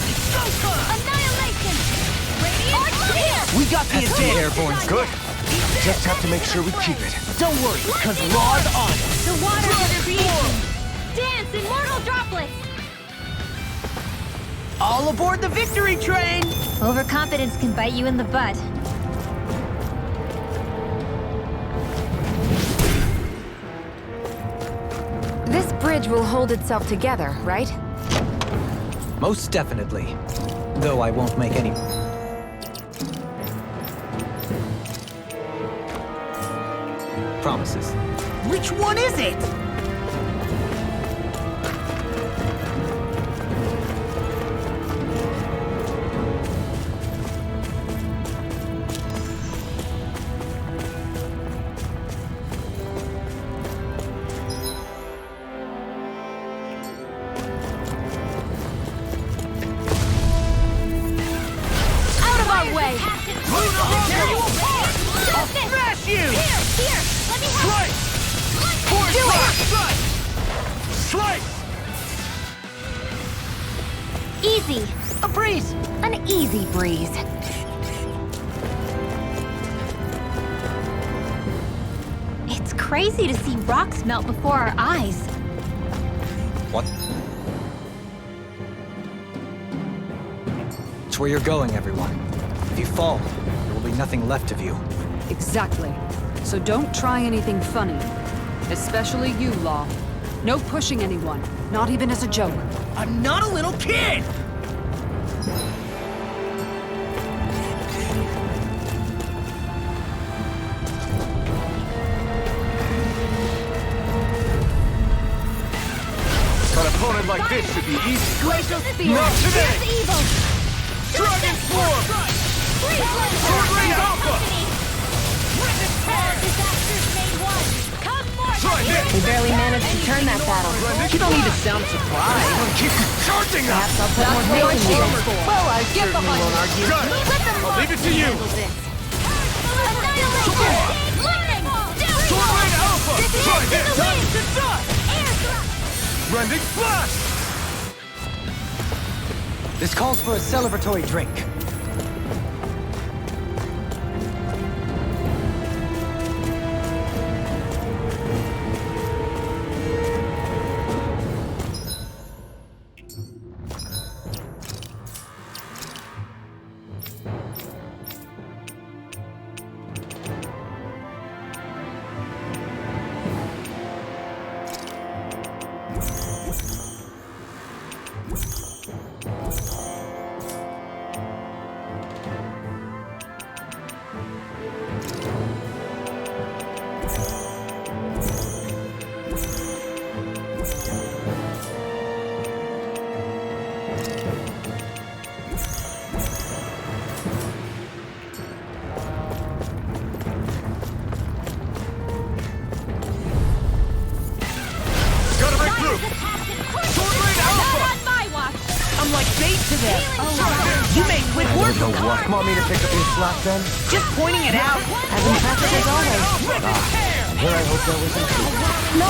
Annihilation! Radiant here! We got the advantage. Airborne's Good. Just have to make sure we keep it. Don't worry, because Raw's on it. The waters of creation! Dance, immortal droplets! All aboard the victory train! Overconfidence can bite you in the butt. This bridge will hold itself together, right? Most definitely. Though I won't make any... promises. Which one is it? Out of our way! I'll smash you! Here! Let me help! Do it! Slice! Easy! A breeze! An easy breeze. It's crazy to see rocks melt before our eyes. What? It's where you're going, everyone. If you fall, there will be nothing left of you. Exactly. So don't try anything funny. Especially you, Law. No pushing anyone, not even as a joke. I'm not a little kid! An opponent like this should be easy. Glacial Spear! Not today! Here's evil! Dragon Form! Sword Rain Alpha! Disasters made one! Come forth! Try this! We barely managed to turn that battle. You don't need to sound surprised. Keep charging us! Perhaps I'll put more faith in you. Well, I Get certainly behind won't me. argue. Good! I'll leave it to you! Handle this. Rending Flash! This calls for a celebratory drink. I'm like bait to them. You make quick work of What? Want me to pick up your slack then? just pointing it out. As impressive as always. Here, I hope that wasn't true. No,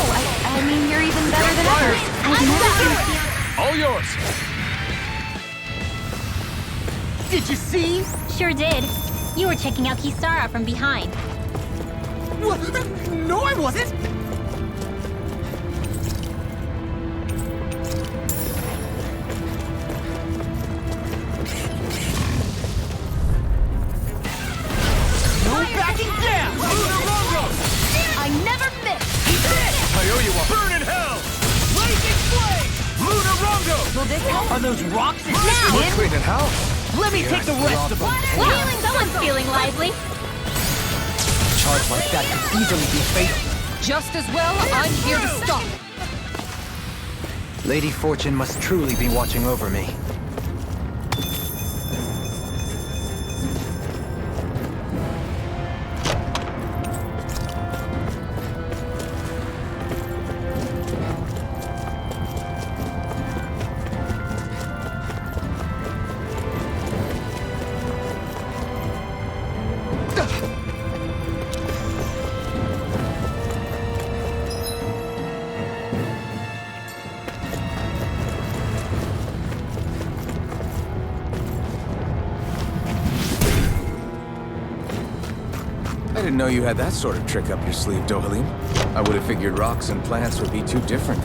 I mean, you're even better than ever. I've never seen... All yours! Did you see? Sure did. You were checking out Kisara from behind. What? No, I wasn't. No backing down. I never miss. I owe you one. Burn in hell! Blazing flame. Lunarongo! Will this help? Are those rocks in We're cleaning house. Let me take the rest of them. Someone's feeling lively. A charge like that could easily be fatal. Just as well, I'm here to stop. Lady Fortune must truly be watching over me. I didn't know you had that sort of trick up your sleeve, Dohalim. I would have figured rocks and plants would be too different.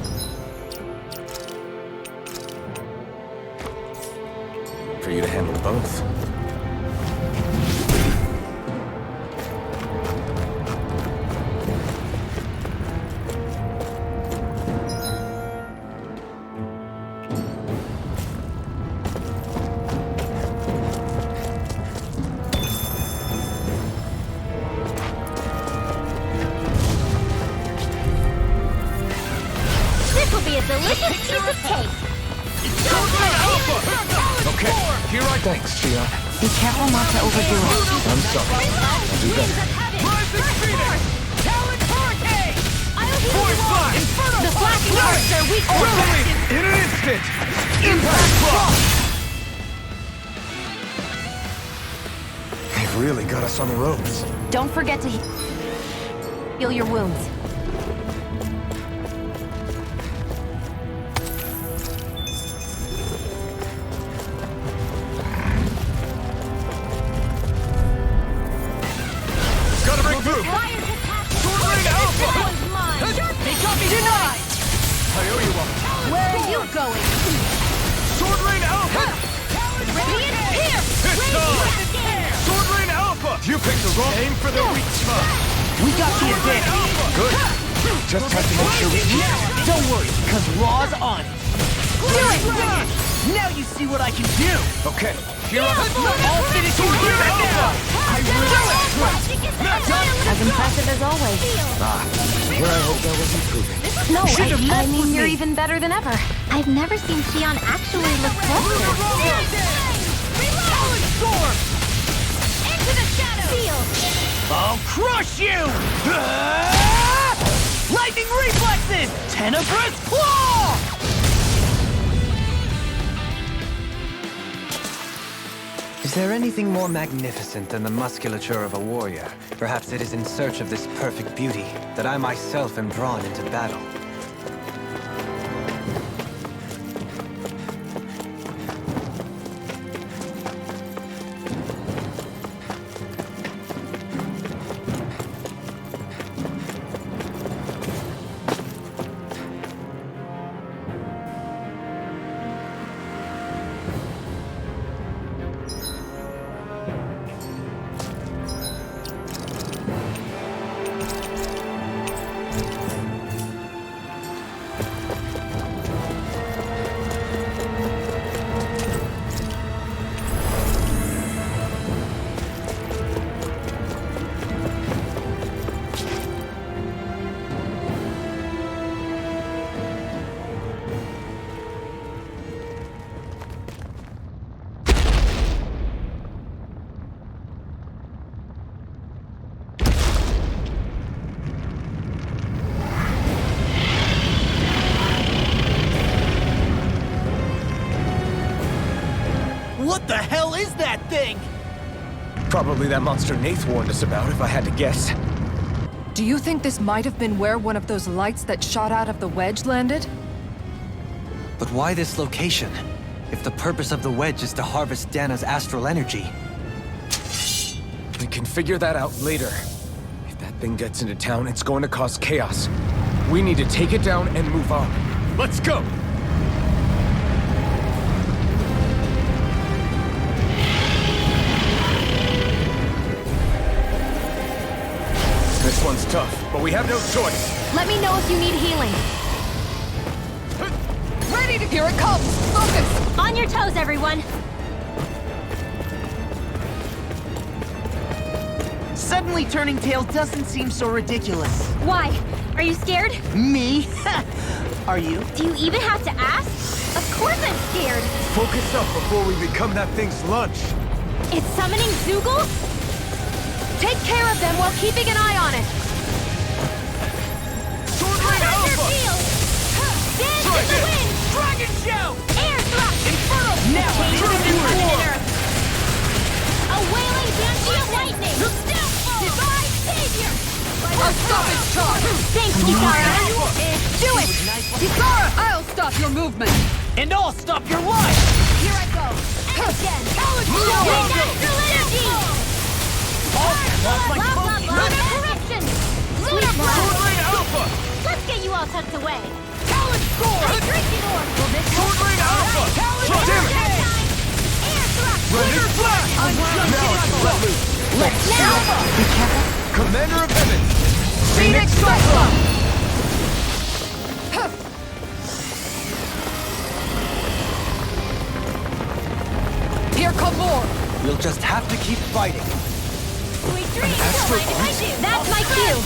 For you to handle both. This will be a delicious piece of cake. Okay, here I thanks, Tia. Be careful not to overdo it. I'm sorry. I'll do better. Rising Phoenix! Talent Hurricane. Force Flash! The flashing arcs are weak point. In an instant! Impact Block! They've really got us on the ropes. Don't forget to heal your wounds. Gotta break through! Sword Rain Alpha! They got me denied. I owe you one. Where are you going? Sword Rain Alpha! Here. It's time! Sword Rain Alpha! You picked the wrong aim for the weak spot! We got the advantage. Good. Just have to make sure we keep... Don't worry, because Raw's on it. Do it! Now you see what I can do. Okay, Here I I'll finish you here and now. I really As impressive as always. Here I hope that wasn't proven. No, Should've I messed mean, with you're me. even better than ever. I've never seen Xion actually look flustered. Talent Storm. Into the shadows! I'll crush you! Lightning reflexes! Tenebrous claw! Is there anything more magnificent than the musculature of a warrior? Perhaps it is in search of this perfect beauty that I myself am drawn into battle. What the hell is that thing? Probably that monster Nath warned us about, if I had to guess. Do you think this might have been where one of those lights that shot out of the wedge landed? But why this location? If the purpose of the wedge is to harvest Dana's astral energy. We can figure that out later. If that thing gets into town, it's going to cause chaos. We need to take it down and move on. Let's go! This one's tough, but we have no choice. Let me know if you need healing. Ready to... Here it comes! Focus! On your toes, everyone! Suddenly turning tail doesn't seem so ridiculous. Why? Are you scared? Me? Are you? Do you even have to ask? Of course I'm scared! Focus up before we become that thing's lunch. It's summoning Zoogles? Take care of them while keeping an eye on it. Thunder field! Dance in the wind! Dragon shout! Air thrust! Inferno! Now A wailing banshee of lightning! Divine savior! I'll stop its charge! Thanks, Kisara! Do it! Kisara! I'll stop your movement! And I'll stop your life! Here I go! And again! Go! Astral energy! Correction! Lunar Vohlran Alpha! Let's get you all tucked away! Talent Score! Drinking orb! Will this help? Vohlran Alpha! Talent Air thrust! Thunder Flash! Now it's let loose. Let's Now! Be careful. Commander of Heaven! Phoenix Cyclone! Here come more! We'll just have to keep fighting. Sweet dreams! Don't mind if I do! That's my cue!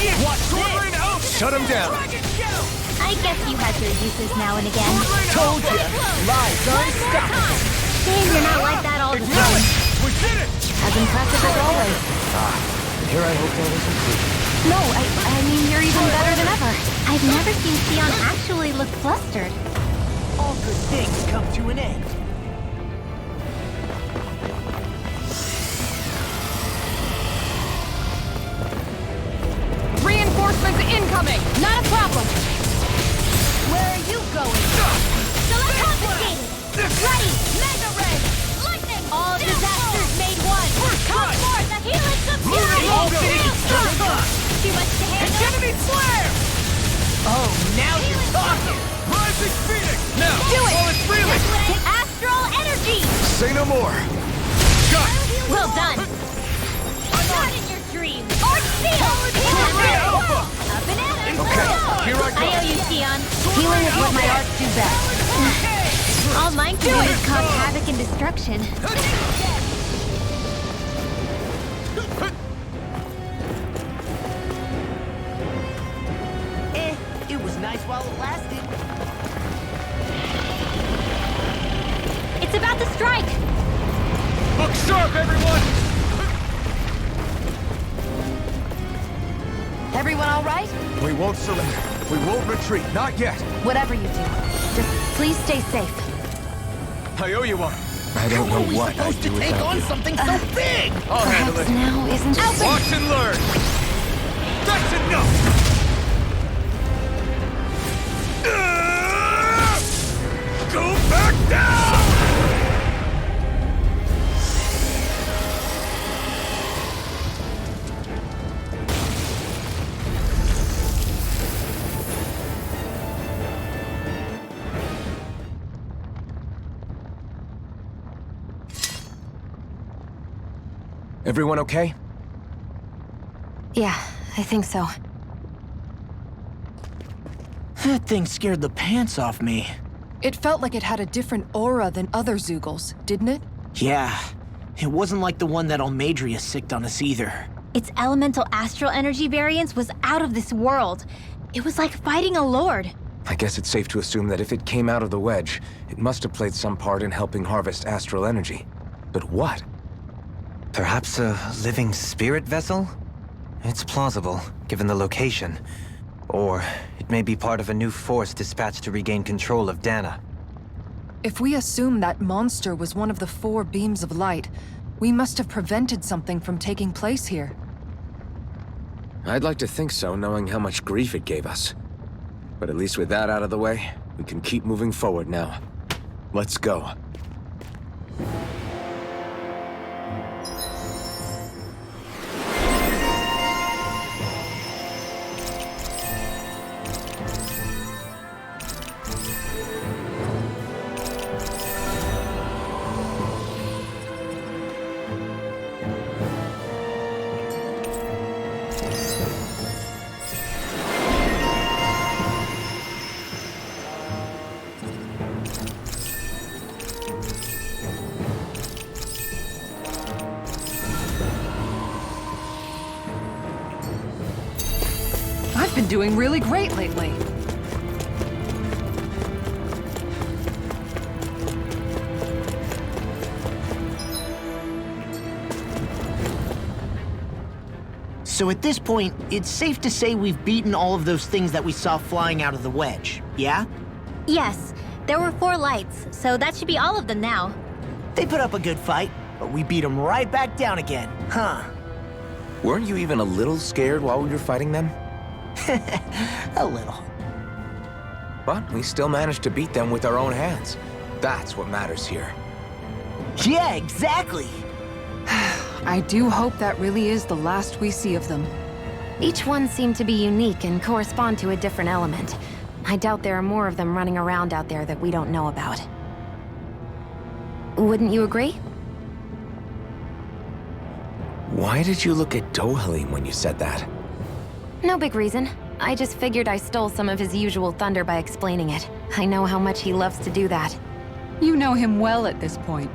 Vohlran Alpha! Shut him down! Dragon shout! I guess you have your uses now and again. Told ya! Lies One more unstoppable! time! Shame you're not like that all the time. We did it! As impressive as always. Here I hope that was included. No, I mean, you're even better than ever. I've never seen Sion actually look flustered. All good things come to an end. Reinforcements incoming! Not a problem! Where are you going? Select confiscated! Ready! Mega Ray! Lightning! All disasters made one! Come forth, the helix of fury! Too much to handle? Hegemony Flare! Oh, now you're talking! Rising Phoenix! Now! Do it! While it's reeling! Astral energy! Say no more. Well done! Not in your dreams! Arch Seal! Alpha! Up and at it! Okay, here I go. I owe you, Sion. Healing is what my arts do best. All mine can do is cause havoc and destruction. It was nice while it lasted. It's about to strike! Look sharp, everyone! Everyone all right? We won't surrender. We won't retreat. Not yet. Whatever you do, just please stay safe. I owe you one. I don't know How are what we I'd supposed to do take without on you. something so big? I'll handle Perhaps it. now isn't... Watch and learn! That's enough! Go back down! Everyone okay? Yeah, I think so. That thing scared the pants off me. It felt like it had a different aura than other Zeugles, didn't it? Yeah, it wasn't like the one that Almadria sicked on us either. Its elemental astral energy variance was out of this world. It was like fighting a lord. I guess it's safe to assume that if it came out of the wedge, it must have played some part in helping harvest astral energy. But what? Perhaps a living spirit vessel? It's plausible, given the location. Or it may be part of a new force dispatched to regain control of Dana. If we assume that monster was one of the 4 beams of light, we must have prevented something from taking place here. I'd like to think so, knowing how much grief it gave us. But at least with that out of the way, we can keep moving forward now. Let's go. I've been doing really great lately. So at this point, it's safe to say we've beaten all of those things that we saw flying out of the wedge, yeah? Yes, there were 4 lights, so that should be all of them now. They put up a good fight, but we beat them right back down again, huh? Weren't you even a little scared while we were fighting them? A little. But we still managed to beat them with our own hands. That's what matters here. Yeah, exactly! I do hope that really is the last we see of them. Each one seemed to be unique and correspond to a different element. I doubt there are more of them running around out there that we don't know about. Wouldn't you agree? Why did you look at Dohalim when you said that? No big reason. I just figured I stole some of his usual thunder by explaining it. I know how much he loves to do that. You know him well at this point.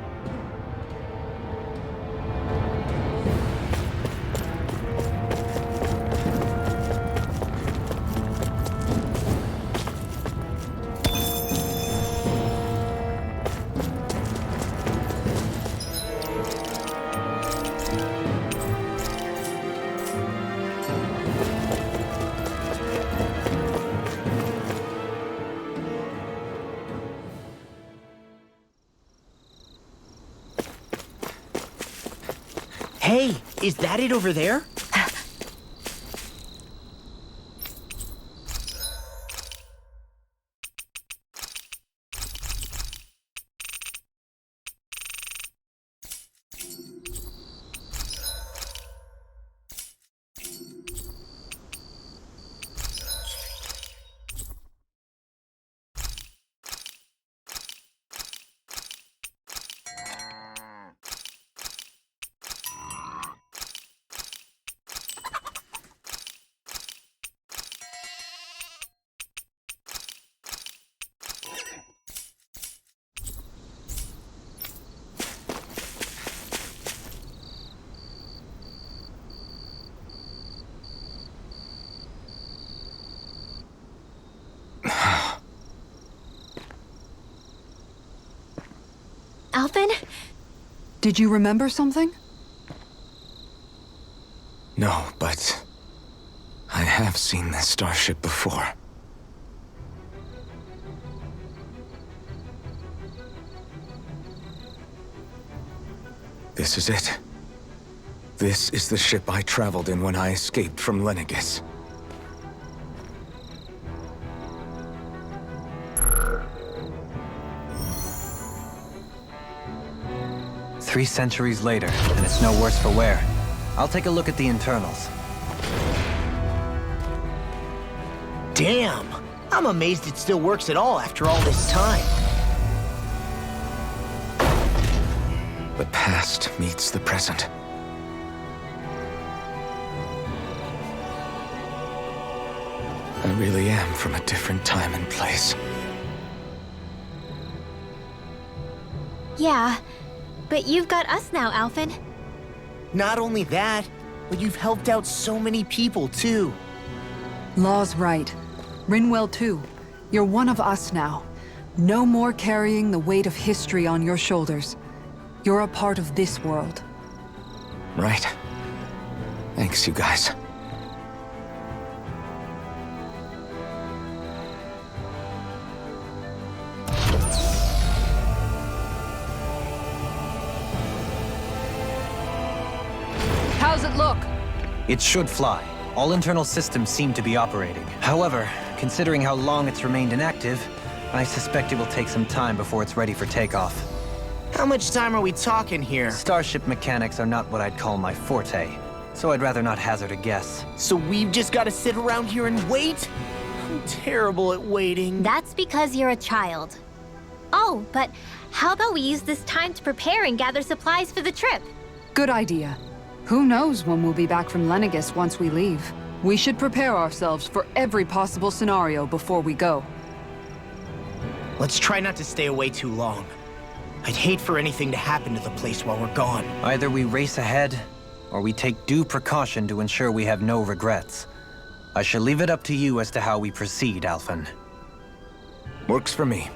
Hey, is that it over there? Alphen? Did you remember something? No, but I have seen this starship before. This is it. This is the ship I traveled in when I escaped from Lenegis. Three centuries later, and it's no worse for wear. I'll take a look at the internals. Damn! I'm amazed it still works at all after all this time. The past meets the present. I really am from a different time and place. Yeah, but you've got us now, Alphen. Not only that, but you've helped out so many people, too. Law's right. Rinwell too. You're one of us now. No more carrying the weight of history on your shoulders. You're a part of this world. Right. Thanks, you guys. How's it look? It should fly. All internal systems seem to be operating. However, considering how long it's remained inactive, I suspect it will take some time before it's ready for takeoff. How much time are we talking here? Starship mechanics are not what I'd call my forte, so I'd rather not hazard a guess. So we've just got to sit around here and wait? I'm terrible at waiting. That's because you're a child. Oh, but how about we use this time to prepare and gather supplies for the trip? Good idea. Who knows when we'll be back from Lenegis once we leave? We should prepare ourselves for every possible scenario before we go. Let's try not to stay away too long. I'd hate for anything to happen to the place while we're gone. Either we race ahead, or we take due precaution to ensure we have no regrets. I shall leave it up to you as to how we proceed, Alphen. Works for me.